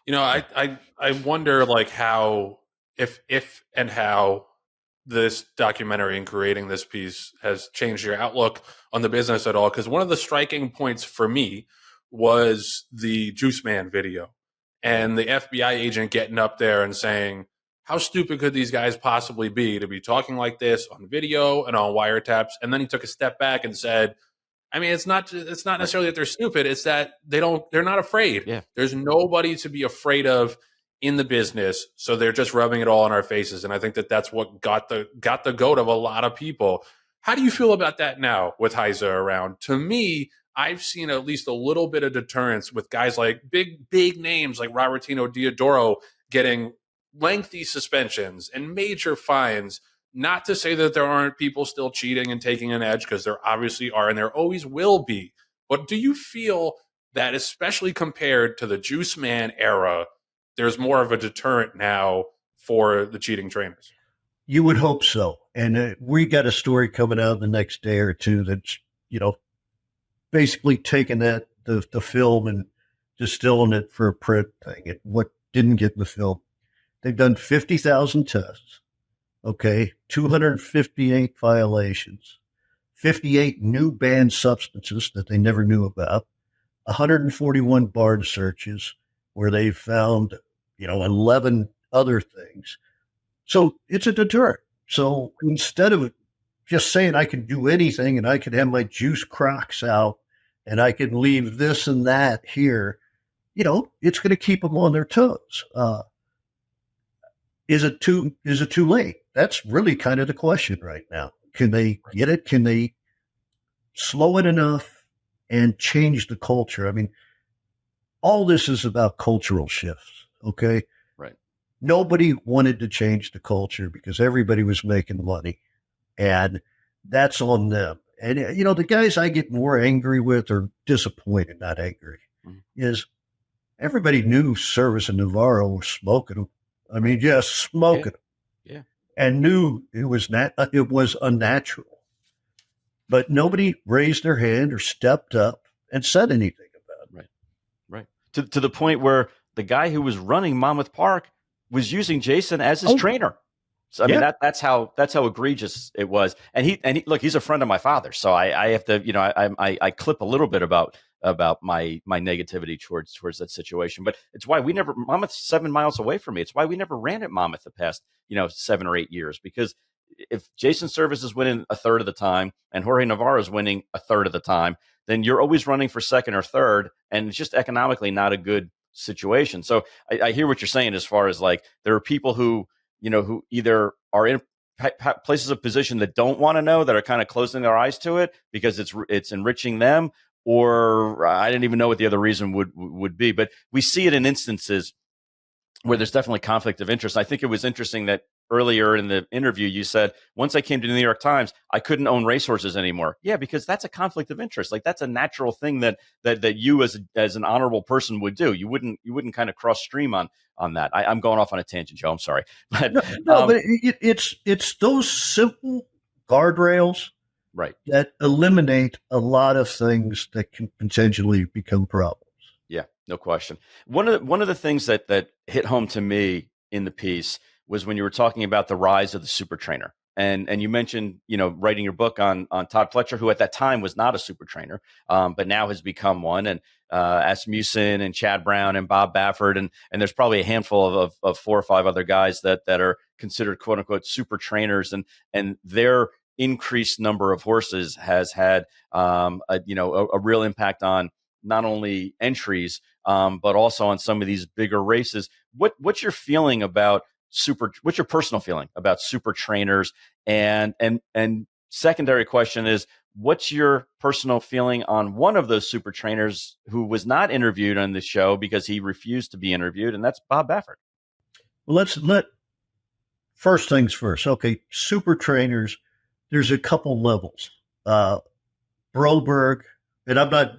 I wonder how, if and how this documentary and creating this piece has changed your outlook on the business at all. Because one of the striking points for me was the Juice Man video and the FBI agent getting up there and saying, how stupid could these guys possibly be to be talking like this on video and on wiretaps? And then he took a step back and said, I mean, it's not necessarily that they're stupid. It's that they're not afraid. Yeah. There's nobody to be afraid of in the business. So they're just rubbing it all in our faces. And I think that that's what got the goat of a lot of people. How do you feel about that now with Heiser around? To me, I've seen at least a little bit of deterrence with guys like big names like Robertino Diodoro getting lengthy suspensions and major fines. Not to say that there aren't people still cheating and taking an edge, because there obviously are, and there always will be. But do you feel that, especially compared to the Juice Man era, there's more of a deterrent now for the cheating trainers? You would hope so. And we got a story coming out the next day or two that's, basically taking the film and distilling it for a print thing. And what didn't get in the film. They've done 50,000 tests. Okay, 258 violations, 58 new banned substances that they never knew about, 141 barn searches where they found, 11 other things. So it's a deterrent. So instead of just saying I can do anything and I can have my juice Crocs out and I can leave this and that here, it's going to keep them on their toes. Is it too late? That's really kind of the question right now. Can they get it? Can they slow it enough and change the culture? I mean, all this is about cultural shifts, okay? Right. Nobody wanted to change the culture because everybody was making money, and that's on them. And, the guys I get more angry with, or disappointed, not angry, is everybody knew Service and Navarro were smoking them. I mean, just smoking them. Yeah. And knew it was unnatural. But nobody raised their hand or stepped up and said anything about it. Right. To the point where the guy who was running Monmouth Park was using Jason as his trainer. So I mean, that's how egregious it was. And he look, he's a friend of my father, so I have to, I clip a little bit about my negativity towards that situation. But it's why Monmouth's 7 miles away from me. It's why we never ran at Monmouth the past 7 or 8 years, because if Jason Service is winning a third of the time and Jorge Navarro is winning a third of the time, then you're always running for second or third, and it's just economically not a good situation. So I hear what you're saying as far as like there are people who who either are in places of position that don't want to know, that are kind of closing their eyes to it because it's enriching them, or I didn't even know what the other reason would be. But we see it in instances where there's definitely conflict of interest. I think it was interesting that earlier in the interview you said, once I came to the New York Times, I couldn't own racehorses anymore. Yeah, because that's a conflict of interest. Like that's a natural thing that you as an honorable person would do. You wouldn't kind of cross stream on that. I'm going off on a tangent, Joe. I'm sorry. But but it's those simple guardrails, right, that eliminate a lot of things that can potentially become problems. Yeah, no question. One of the things that hit home to me in the piece was when you were talking about the rise of the super trainer. And you mentioned, writing your book on Todd Pletcher, who at that time was not a super trainer, but now has become one. And Asmussen and Chad Brown and Bob Baffert. And there's probably a handful of 4 or 5 other guys that are considered quote unquote super trainers. And their increased number of horses has had, a real impact on not only entries, but also on some of these bigger races. What's your feeling about what's your personal feeling about super trainers? And secondary question is, what's your personal feeling on one of those super trainers who was not interviewed on the show because he refused to be interviewed? And that's Bob Baffert. Well, let first things first. Okay. Super trainers. There's a couple levels. Broberg, and I'm not,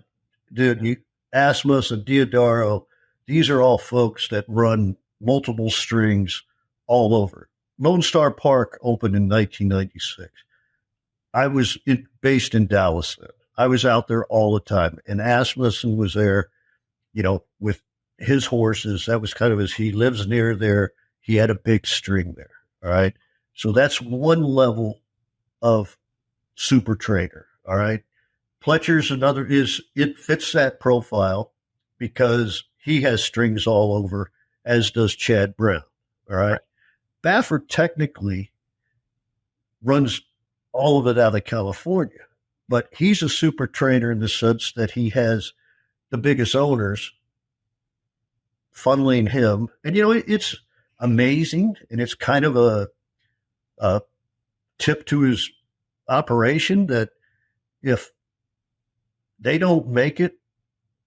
Asmus and Diodoro. These are all folks that run multiple strings all over. Lone Star Park opened in 1996. I was based in Dallas then. I was out there all the time, and Asmussen was there, with his horses. That was kind of he lives near there. He had a big string there. All right. So that's one level of super trainer. All right. Pletcher's another it fits that profile because he has strings all over, as does Chad Brown. All right. Baffert technically runs all of it out of California, but he's a super trainer in the sense that he has the biggest owners funneling him. And, it's amazing. And it's kind of a tip to his operation that if they don't make it,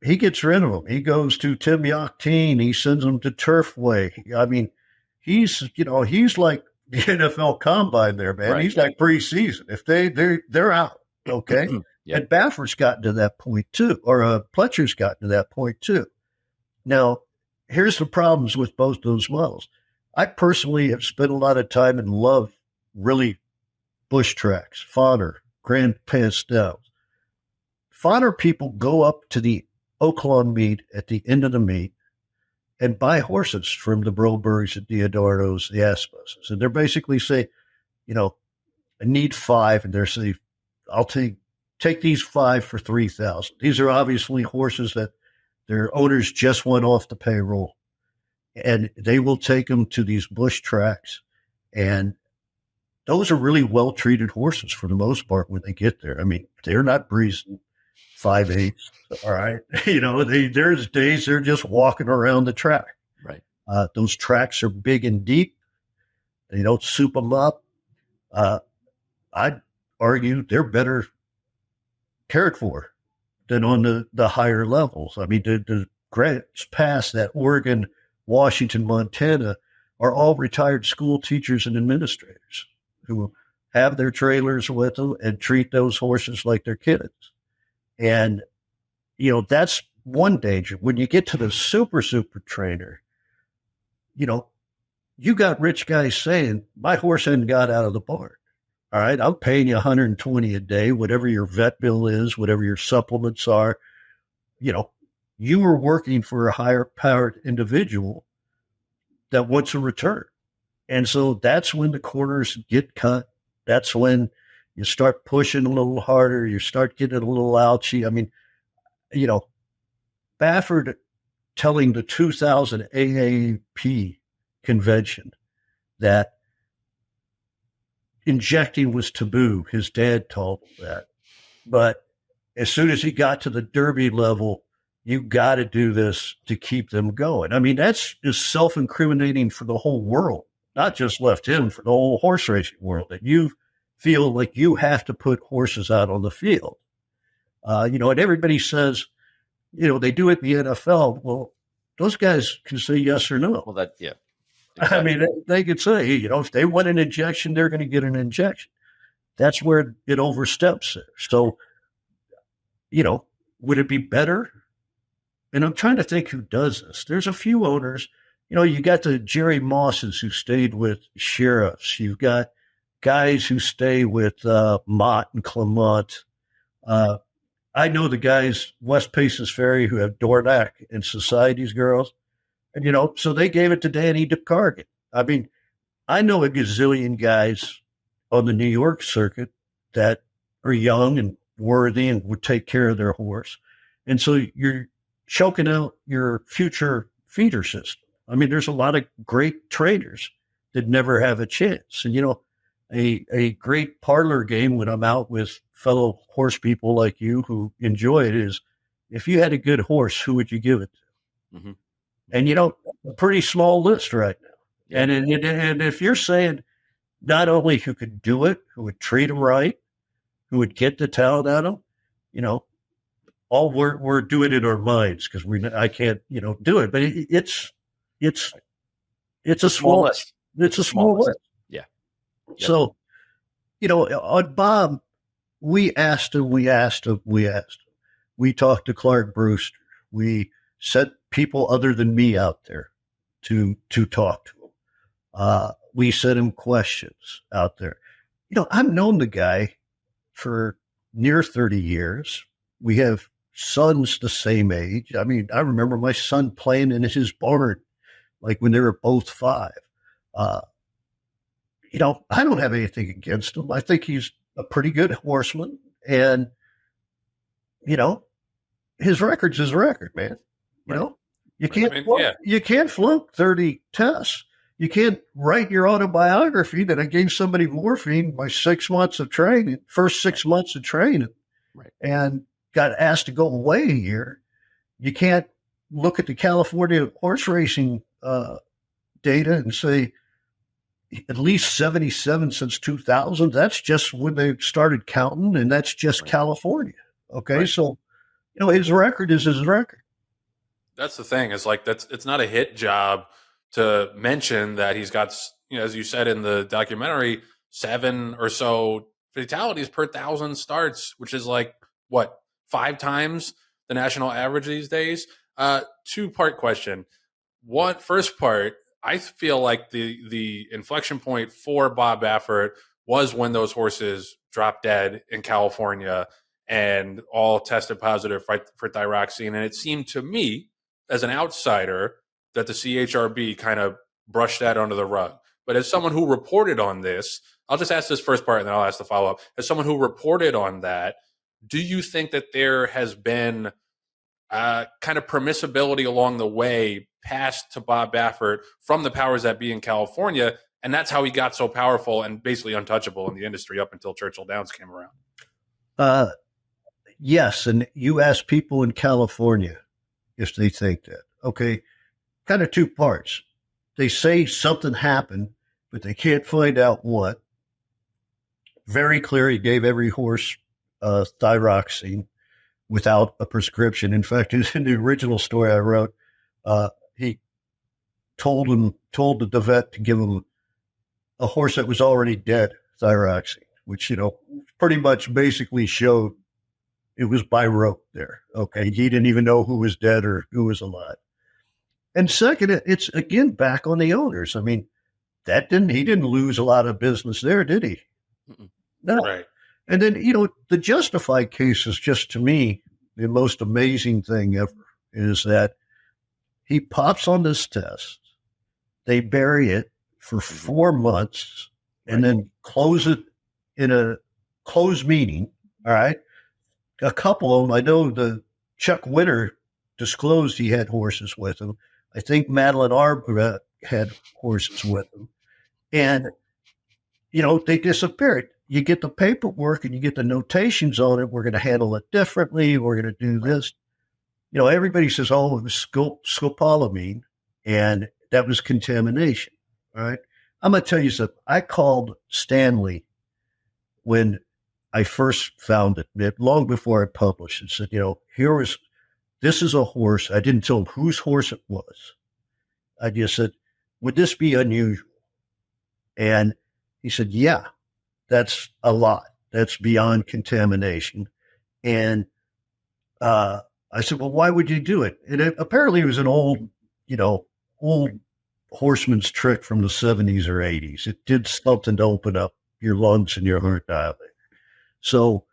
he gets rid of them. He goes to Tim Yakteen. He sends them to Turfway. I mean, he's like the NFL Combine there, man. Right. He's like preseason. If they're out, okay. Yep. And Baffert's gotten to that point too, or Pletcher's gotten to that point too. Now, here's the problems with both those models. I personally have spent a lot of time and love really bush tracks, fodder, Grand Pastels. Fodder people go up to the Oaklawn meet at the end of the meet and buy horses from the Brobergs, the Diodardos, the Asposes. And they're basically say, I need 5. And they're saying, I'll take these 5 for $3,000. These are obviously horses that their owners just went off the payroll. And they will take them to these bush tracks. And those are really well-treated horses for the most part when they get there. I mean, they're not breezing 5/8. All right. There's days they're just walking around the track. Right. Those tracks are big and deep. They don't soup them up. I'd argue they're better cared for than on the higher levels. I mean, the grants past that Oregon, Washington, Montana are all retired school teachers and administrators who have their trailers with them and treat those horses like they're kids. And, that's one danger. When you get to the super trainer, you got rich guys saying, my horse hadn't got out of the barn. All right, I'm paying you $120 a day, whatever your vet bill is, whatever your supplements are. You were working for a higher powered individual that wants a return. And so that's when the corners get cut. That's when you start pushing a little harder. You start getting a little ouchy. I mean, Baffert telling the 2000 AAP convention that injecting was taboo. His dad told him that. But as soon as he got to the Derby level, you got to do this to keep them going. I mean, that's just self-incriminating for the whole world, not just left him, for the whole horse racing world, that you feel like you have to put horses out on the field. And everybody says, they do it in the NFL. Well, those guys can say yes or no. Well, yeah. Exactly. I mean, they could say, if they want an injection, they're going to get an injection. That's where it oversteps there. So, would it be better? And I'm trying to think who does this. There's a few owners. You got the Jerry Mosses who stayed with sheriffs. You've got guys who stay with Mott and Clement. I know the guys, West Paces Ferry, who have Dornack and Society's girls. And, so they gave it to Danny DeCargan. I mean, I know a gazillion guys on the New York circuit that are young and worthy and would take care of their horse. And so you're choking out your future feeder system. I mean, there's a lot of great trainers that never have a chance. And, a great parlor game when I'm out with fellow horse people like you who enjoy it is, if you had a good horse, who would you give it to? Mm-hmm. And, a pretty small list right now. Yeah. And if you're saying not only who could do it, who would treat them right, who would get the talent out of them, all we're doing it in our minds because I can't, do it. But it's a small list. It's a small list. Yeah. Yep. So, on Bob, we asked him. We talked to Clark Brewster. We sent people other than me out there to talk to him. We sent him questions out there. I've known the guy for near 30 years. We have sons the same age. I mean, I remember my son playing in his barn, like when they were both 5. I don't have anything against him. I think he's a pretty good horseman. And, you know, his record's his record, man. You Right. know, you I can't mean, flunk, yeah. you can't flunk 30 tests. You can't write your autobiography that I gave somebody morphine my 6 months of training, first 6 months of training, Right. and got asked to go away a year. You can't look at the California horse racing data and say at least 77 since 2000. That's just when they started counting, and that's just Right. California. Okay, Right. so his record is his record. That's the thing. Is like it's not a hit job to mention that he's got, as you said in the documentary, 7 or so fatalities per 1,000 starts, which is like what 5 times the national average these days. 2-part question. First part, I feel like the inflection point for Bob Baffert was when those horses dropped dead in California and all tested positive for thyroxine, and it seemed to me as an outsider that the CHRB kind of brushed that under the rug. But as someone who reported on this, I'll just ask this first part and then I'll ask the follow up. As someone who reported on that, do you think that there has been kind of permissibility along the way passed to Bob Baffert from the powers that be in California? And that's how he got so powerful and basically untouchable in the industry up until Churchill Downs came around. Yes, and you ask people in California if they think that. Okay, kind of 2 parts. They say something happened, but they can't find out what. Very clear, he gave every horse thyroxine without a prescription. In fact, in the original story I wrote, he told the vet to give him a horse that was already dead thyroxine, which, pretty much basically showed it was by rote there. Okay. He didn't even know who was dead or who was alive. And second, it's again back on the owners. I mean, he didn't lose a lot of business there, did he? Mm-mm. No. Right. And then, the Justified case is just, to me, the most amazing thing ever is that he pops on this test. They bury it for 4 months and then close it in a closed meeting. All right. A couple of them, I know the Chuck Winter disclosed he had horses with him. I think Madeline Arbor had horses with him. And, they disappeared. You get the paperwork and you get the notations on it. We're going to handle it differently. We're going to do this. Everybody says, oh, it was scopolamine, and that was contamination. All right. I'm going to tell you something. I called Stanley when I first found it long before I published it. Said, this is a horse. I didn't tell him whose horse it was. I just said, would this be unusual? And he said, yeah, that's a lot. That's beyond contamination. And I said, well, why would you do it? And apparently it was an old horseman's trick from the 70s or 80s. It did something to open up your lungs and your heart dilator. So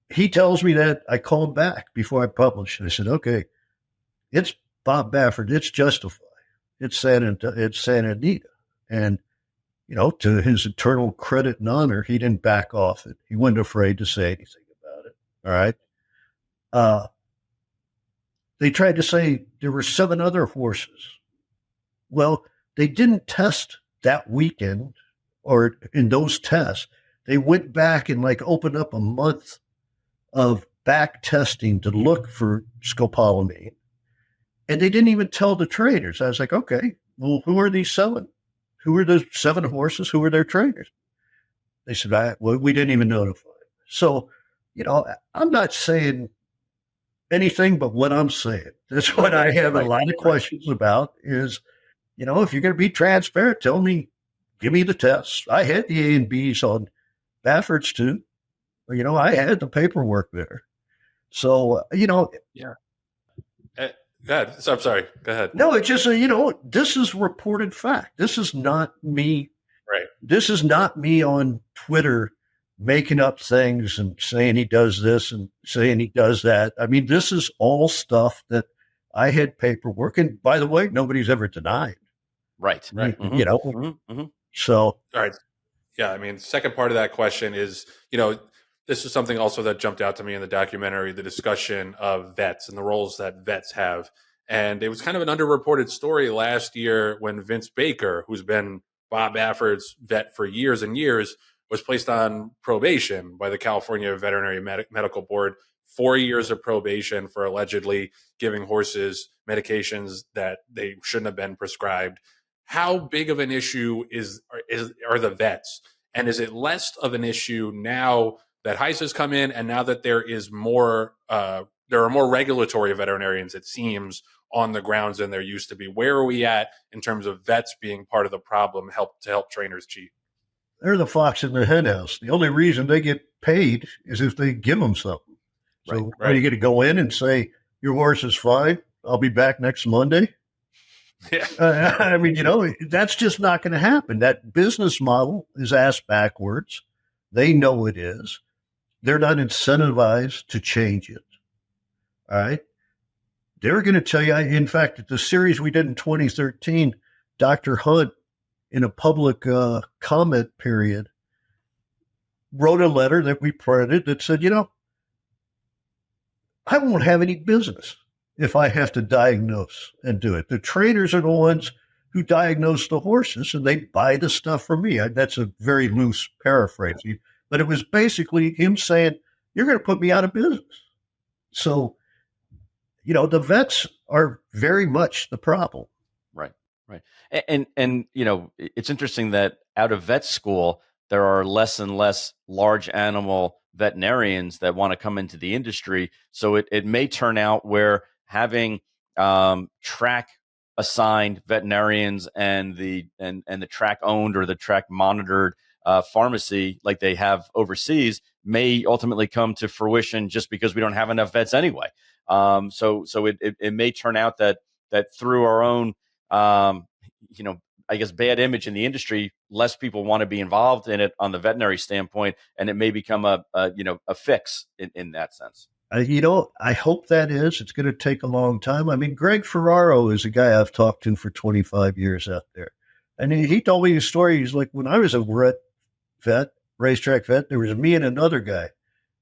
he tells me that. I call him back before I publish. I said, okay, it's Bob Baffert. It's Justified. It's Santa Anita. And, to his eternal credit and honor, he didn't back off it. He wasn't afraid to say anything about it. All right. They tried to say there were 7 other horses. Well, they didn't test that weekend or in those tests. They went back and opened up a month of back testing to look for scopolamine. And they didn't even tell the trainers. I was like, okay, well, who are these 7? Who are the 7 horses? Who are their trainers? They said, we didn't even notify. So, I'm not saying anything but what I'm saying. That's what I have a lot of questions about is, if you're going to be transparent, tell me, give me the tests. I had the A and Bs on Baffert's too. I had the paperwork there. So, Yeah. I'm sorry. Go ahead. No, it's just, this is reported fact. This is not me. Right. This is not me on Twitter making up things and saying he does this and saying he does that. I mean, this is all stuff that I had paperwork. And by the way, nobody's ever denied. Right. Mm-hmm. So. All right. Yeah. I mean, second part of that question is, This is something also that jumped out to me in the documentary, the discussion of vets and the roles that vets have. And it was kind of an underreported story last year when Vince Baker, who's been Bob Bafford's vet for years and years, was placed on probation by the California Veterinary Medical Board, 4 years of probation for allegedly giving horses medications that they shouldn't have been prescribed. How big of an issue are the vets? And is it less of an issue now that HICE has come in, and now that there is more, there are more regulatory veterinarians, it seems, on the grounds than there used to be? Where are we at in terms of vets being part of the problem, to help trainers cheat? They're the fox in the henhouse. The only reason they get paid is if they give them something. So are you going to go in and say, your horse is fine, I'll be back next Monday? Yeah. I mean, that's just not going to happen. That business model is ass backwards. They know it is. They're not incentivized to change it. All right. They're going to tell you, in fact, at the series we did in 2013, Dr. Hunt, in a public comment period, wrote a letter that we printed that said, I won't have any business if I have to diagnose and do it. The trainers are the ones who diagnose the horses, and they buy the stuff from me. That's a very loose paraphrasing, but it was basically him saying, you're going to put me out of business. So, the vets are very much the problem. Right. And it's interesting that out of vet school, there are less and less large animal veterinarians that want to come into the industry. So it may turn out where having track assigned veterinarians and the track owned or the track monitored pharmacy like they have overseas may ultimately come to fruition just because we don't have enough vets anyway. So it may turn out that through our own I guess bad image in the industry, less people want to be involved in it on the veterinary standpoint, and it may become a fix in that sense. I hope that is. It's going to take a long time. I mean, Greg Ferraro is a guy I've talked to for 25 years out there. And he told me a story. He's like, when I was a racetrack vet, there was me and another guy.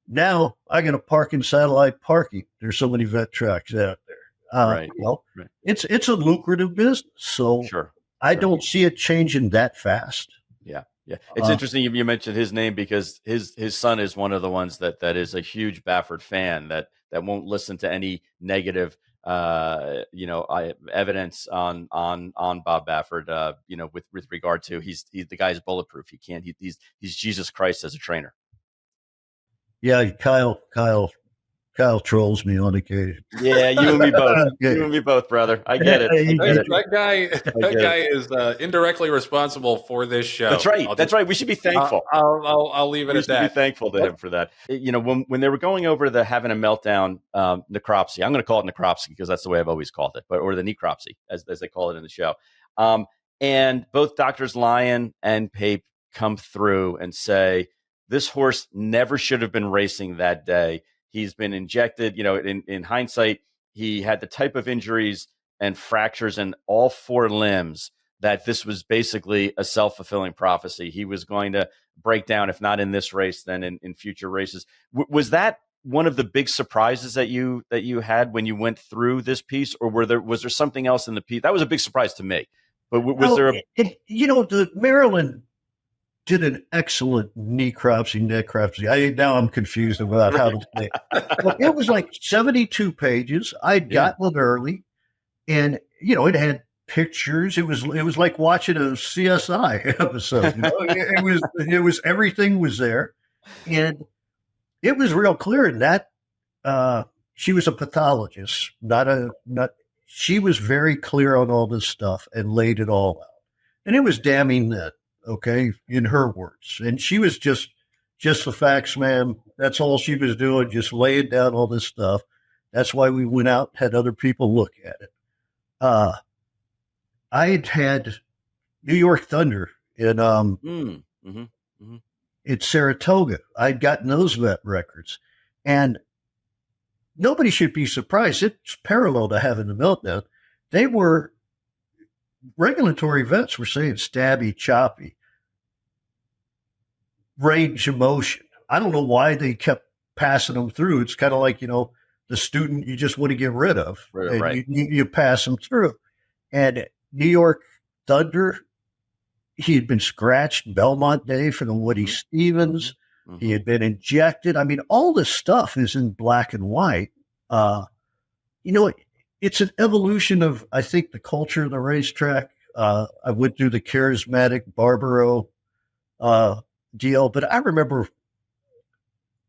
Now I got to park in satellite parking. There's so many vet tracks out there. Right. It's a lucrative business. So sure. I don't see it changing that fast. Yeah. It's interesting you mentioned his name because his son is one of the ones that is a huge Bafford fan that won't listen to any negative evidence on Bob Bafford. With regard to he's the guy's bulletproof. He's Jesus Christ as a trainer. Yeah, Kyle trolls me on occasion. Yeah, you and me both. You and me both, brother. I get it. That guy is indirectly responsible for this show. That's right. That's right. We should be thankful. I'll leave it at that. We should be thankful to him for that. When they were going over the having a meltdown necropsy, I'm going to call it necropsy because that's the way I've always called it, or the necropsy as they call it in the show. And both Doctors Lyon and Pape come through and say this horse never should have been racing that day. He's been injected, in hindsight, he had the type of injuries and fractures in all four limbs that this was basically a self-fulfilling prophecy. He was going to break down, if not in this race, then in future races. Was that one of the big surprises that you had when you went through this piece, or was there something else in the piece? That was a big surprise to me. But the Maryland did an excellent necropsy. Now I'm confused about how to say it. Well, it was like 72 pages. I'd gotten it early, and it had pictures. It was like watching a CSI episode. It was everything was there, and it was real clear in that she was a pathologist, she was very clear on all this stuff and laid it all out, and it was damning then. Okay, in her words. And she was just the facts, ma'am. That's all she was doing, just laying down all this stuff. That's why we went out, had other people look at it. I had New York Thunder in in Saratoga. I'd gotten those vet records. And nobody should be surprised. It's parallel to having the meltdown. Regulatory vets were saying stabby, choppy, range of motion. I don't know why they kept passing them through. It's kind of like, the student you just want to get rid of, and Right. you pass them through. And New York Thunder, he had been scratched Belmont Day for the Woody Stevens. Mm-hmm. He had been injected. I mean, all this stuff is in black and white. It's an evolution of, I think, the culture of the racetrack. I went through the charismatic Barbaro deal, but I remember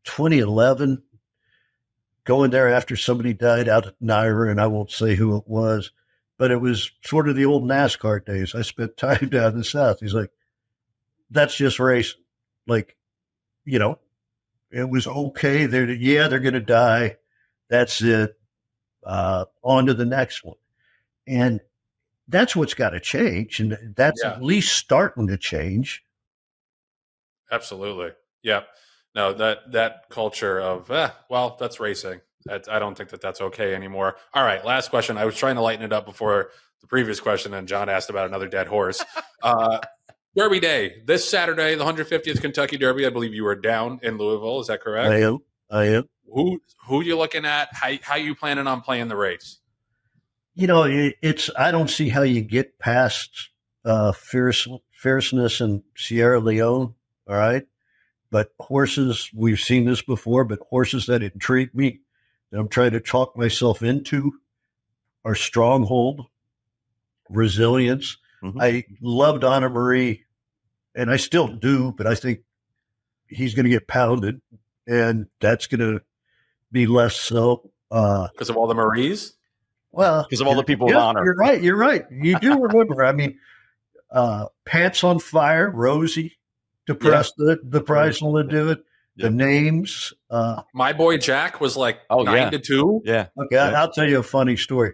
2011 going there after somebody died out at Naira, and I won't say who it was, but it was sort of the old NASCAR days. I spent time down in the South. He's like, that's just racing. Like, it was okay. They're going to die. That's it. On to the next one. And that's what's got to change. And that's at least starting to change. Absolutely. Yeah. No, that culture of, that's racing. I don't think that's okay anymore. All right. Last question. I was trying to lighten it up before the previous question, and John asked about another dead horse. Derby Day, this Saturday, the 150th Kentucky Derby. I believe you were down in Louisville. Is that correct? I am. Who are you looking at? How you planning on playing the race? I don't see how you get past fierceness in Sierra Leone. All right. But horses, we've seen this before, but horses that intrigue me, that I'm trying to talk myself into, are Stronghold, Resilience. Mm-hmm. I loved Anna Marie, and I still do, but I think he's going to get pounded, and that's going to be less so. Because of all the Maries? Well, because of all the people of honor. You're right. You do remember. I mean, Pants on Fire, Rosie, to press the prize will do it. The names. My boy Jack was like 9-2. Yeah. Okay, I'll tell you a funny story.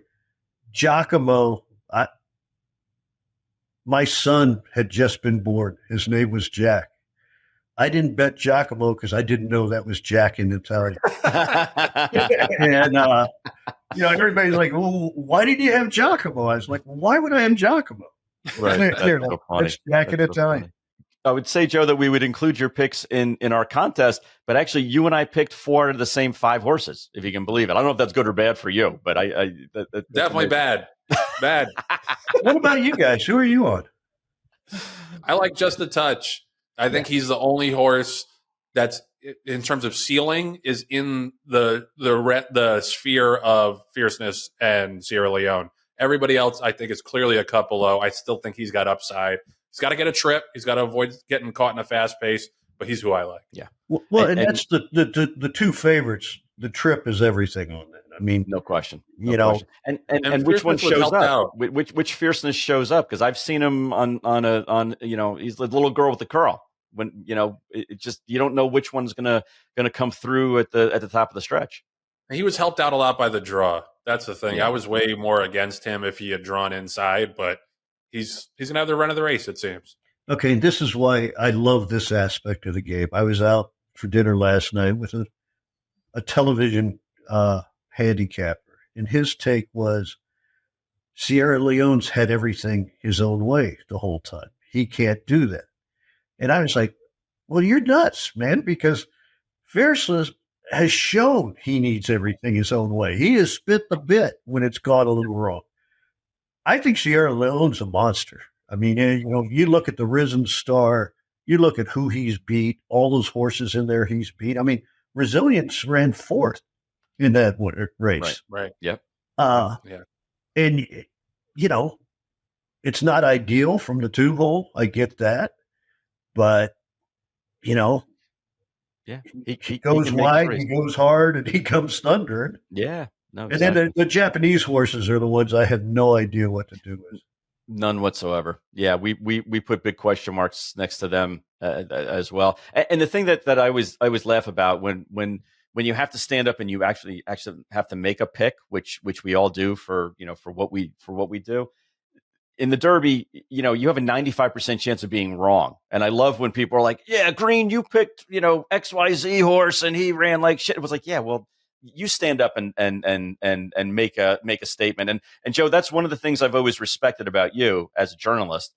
Giacomo, my son had just been born. His name was Jack. I didn't bet Giacomo because I didn't know that was Jack in Italian. And, everybody's like, well, why did you have Giacomo? I was like, well, why would I have Giacomo? Right. That's Jack in Italian. Funny. I would say, Joe, that we would include your picks in our contest, but actually you and I picked 4 out of the same 5 horses, if you can believe it. I don't know if that's good or bad for you, but that's definitely bad. Bad. What about you guys? Who are you on? I like Just a Touch. I think he's the only horse that's, in terms of ceiling, is in the sphere of fierceness and Sierra Leone. Everybody else, I think, is clearly a cut below. I still think he's got upside. He's got to get a trip. He's got to avoid getting caught in a fast pace, but he's who I like. Yeah. Well, and that's the 2 favorites. The trip is everything on that. I mean, no question. Question. And which one shows up? Which fierceness shows up? Because I've seen him on he's the little girl with the curl. When it just, you don't know which one's gonna come through at the top of the stretch. He was helped out a lot by the draw. That's the thing. I was way more against him if he had drawn inside, but he's gonna have the run of the race, it seems. Okay, and this is why I love this aspect of the game. I was out for dinner last night with a television handicapper, and his take was Sierra Leone's had everything his own way the whole time. He can't do that. And I was like, well, you're nuts, man, because Fierceless has shown he needs everything his own way. He has spit the bit when it's gone a little wrong. I think Sierra Leone's a monster. I mean, you look at the Risen Star, you look at who he's beat, all those horses in there he's beat. I mean, Resilience ran 4th in that race. Right. Yep. And, it's not ideal from the 2-hole. I get that. But, he goes wide, he goes hard, and he comes thunder. Yeah. No, exactly. And then the Japanese horses are the ones I have no idea what to do with. None whatsoever. Yeah, we put big question marks next to them as well. And the thing that I always laugh about when you have to stand up and you actually have to make a pick, which we all do for what we do. In the Derby, you have a 95% chance of being wrong. And I love when people are like, yeah, Green, you picked, XYZ horse and he ran like shit. It was like, yeah, well, you stand up and make a statement. And Joe, that's one of the things I've always respected about you as a journalist,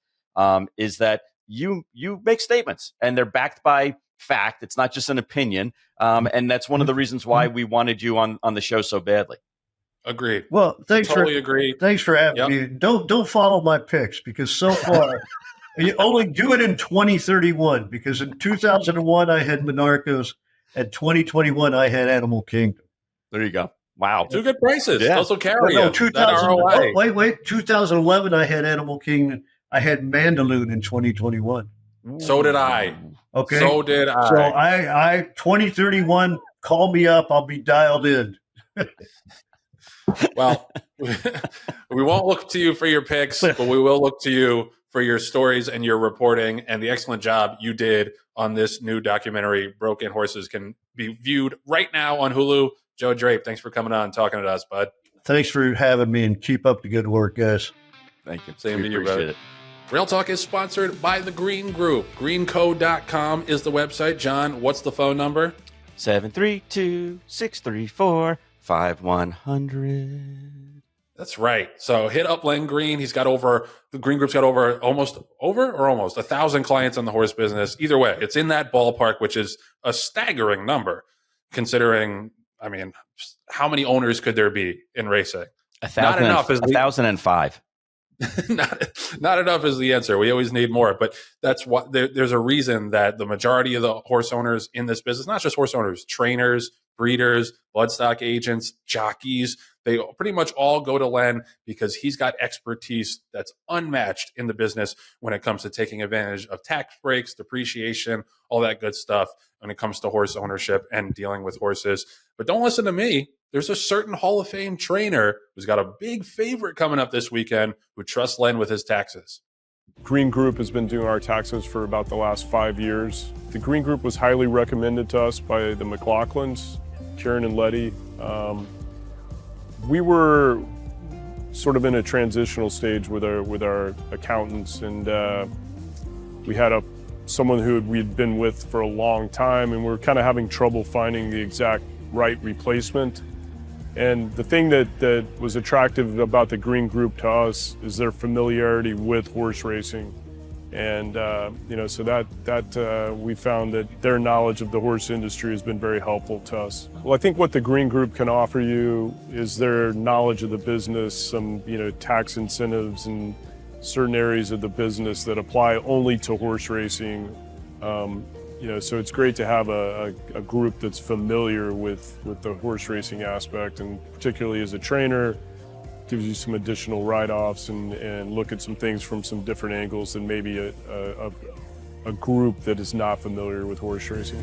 is that you make statements and they're backed by fact. It's not just an opinion. And that's one of the reasons why we wanted you on the show so badly. Agreed. Well, thanks Totally for having me. Don't follow my picks, because so far you only do it in 2031, because in 2001 I had Monarchos, and 2021 I had Animal Kingdom. There you go. Wow. Two good prices. Yeah. Those will carry you. 2011 I had Animal Kingdom. I had Mandaloon in 2021. So did I. Okay. So did I. So I 2031, call me up. I'll be dialed in. Well, we won't look to you for your picks, but we will look to you for your stories and your reporting and the excellent job you did on this new documentary. Broken Horses can be viewed right now on Hulu. Joe Drape, thanks for coming on and talking to us, bud. Thanks for having me, and keep up the good work, guys. Thank you. Same to you, brother. Real Talk is sponsored by the Green Group. Greenco.com is the website. John, what's the phone number? 732-634-5100. That's right. So hit up Len Green. The Green Group's got almost 1,000 clients in the horse business. Either way, it's in that ballpark, which is a staggering number, considering, how many owners could there be in racing? 1,005. Not enough is the answer. We always need more, but that's what there's a reason that the majority of the horse owners in this business, not just horse owners, trainers, breeders, bloodstock agents, jockeys, they pretty much all go to Len because he's got expertise that's unmatched in the business when it comes to taking advantage of tax breaks, depreciation, all that good stuff when it comes to horse ownership and dealing with horses. But don't listen to me. There's a certain Hall of Fame trainer who's got a big favorite coming up this weekend who trusts Len with his taxes. Green Group has been doing our taxes for about the last 5 years. The Green Group was highly recommended to us by the McLaughlins, Karen and Letty. We were sort of in a transitional stage with our accountants, and we had someone who we'd been with for a long time, and we were kind of having trouble finding the exact right replacement. And the thing that was attractive about the Green Group to us is their familiarity with horse racing. And, so that we found that their knowledge of the horse industry has been very helpful to us. Well, I think what the Green Group can offer you is their knowledge of the business, some, tax incentives and certain areas of the business that apply only to horse racing. So it's great to have a group that's familiar with the horse racing aspect, and particularly as a trainer, gives you some additional write-offs and look at some things from some different angles than maybe a group that is not familiar with horse racing.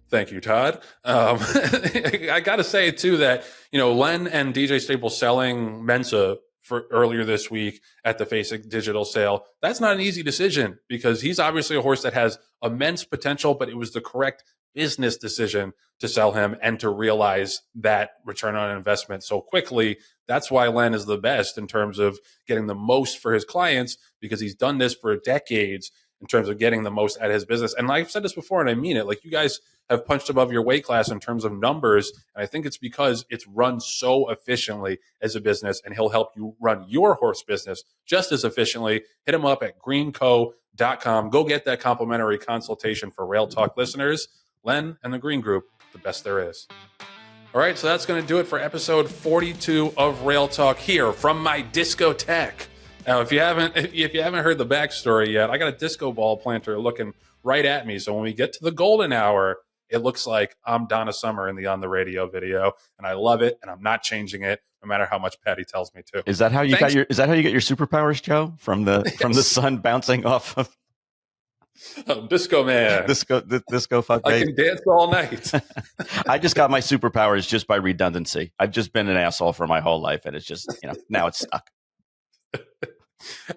Thank you, Todd. I got to say, too, that, Len and DJ Staples selling Mensa for earlier this week at the Facing Digital sale, that's not an easy decision, because he's obviously a horse that has immense potential, but it was the correct business decision to sell him and to realize that return on investment so quickly. That's why Len is the best in terms of getting the most for his clients, because he's done this for decades in terms of getting the most out of his business. And I've said this before, and I mean it, like, you guys have punched above your weight class in terms of numbers. And I think it's because it's run so efficiently as a business, and he'll help you run your horse business just as efficiently. Hit him up at greenco.com. Go get that complimentary consultation for Rail Talk listeners. Len and the Green Group, the best there is. All right, so that's going to do it for episode 42 of Rail Talk here from my discotheque. Now, if you haven't heard the backstory yet, I got a disco ball planter looking right at me. So when we get to the golden hour, it looks like I'm Donna Summer in the On the Radio video, and I love it, and I'm not changing it, no matter how much Patty tells me to. Is that how you get your superpowers, Joe? From the sun bouncing off of Disco man. Disco fuck. I can dance all night. I just got my superpowers just by redundancy. I've just been an asshole for my whole life, and it's just, now it's stuck.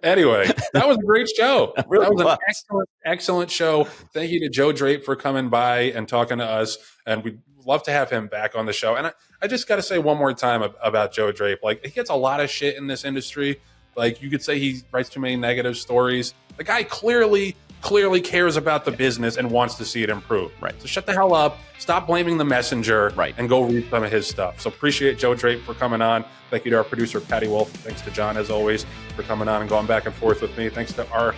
Anyway, that was a great show. Really that was an excellent show. Thank you to Joe Drape for coming by and talking to us. And we'd love to have him back on the show. And I just got to say one more time about Joe Drape. Like, he gets a lot of shit in this industry. Like, you could say he writes too many negative stories. The guy clearly clearly cares about the business and wants to see it improve. Right. So shut the hell up. Stop blaming the messenger. Right. And go read some of his stuff. So appreciate Joe Drape for coming on. Thank you to our producer, Patty Wolf. Thanks to John, as always, for coming on and going back and forth with me. Thanks to our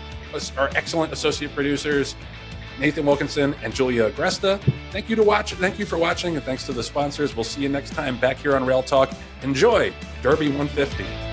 excellent associate producers, Nathan Wilkinson and Julia Agresta. Thank you for watching, and thanks to the sponsors. We'll see you next time back here on Rail Talk. Enjoy Derby 150.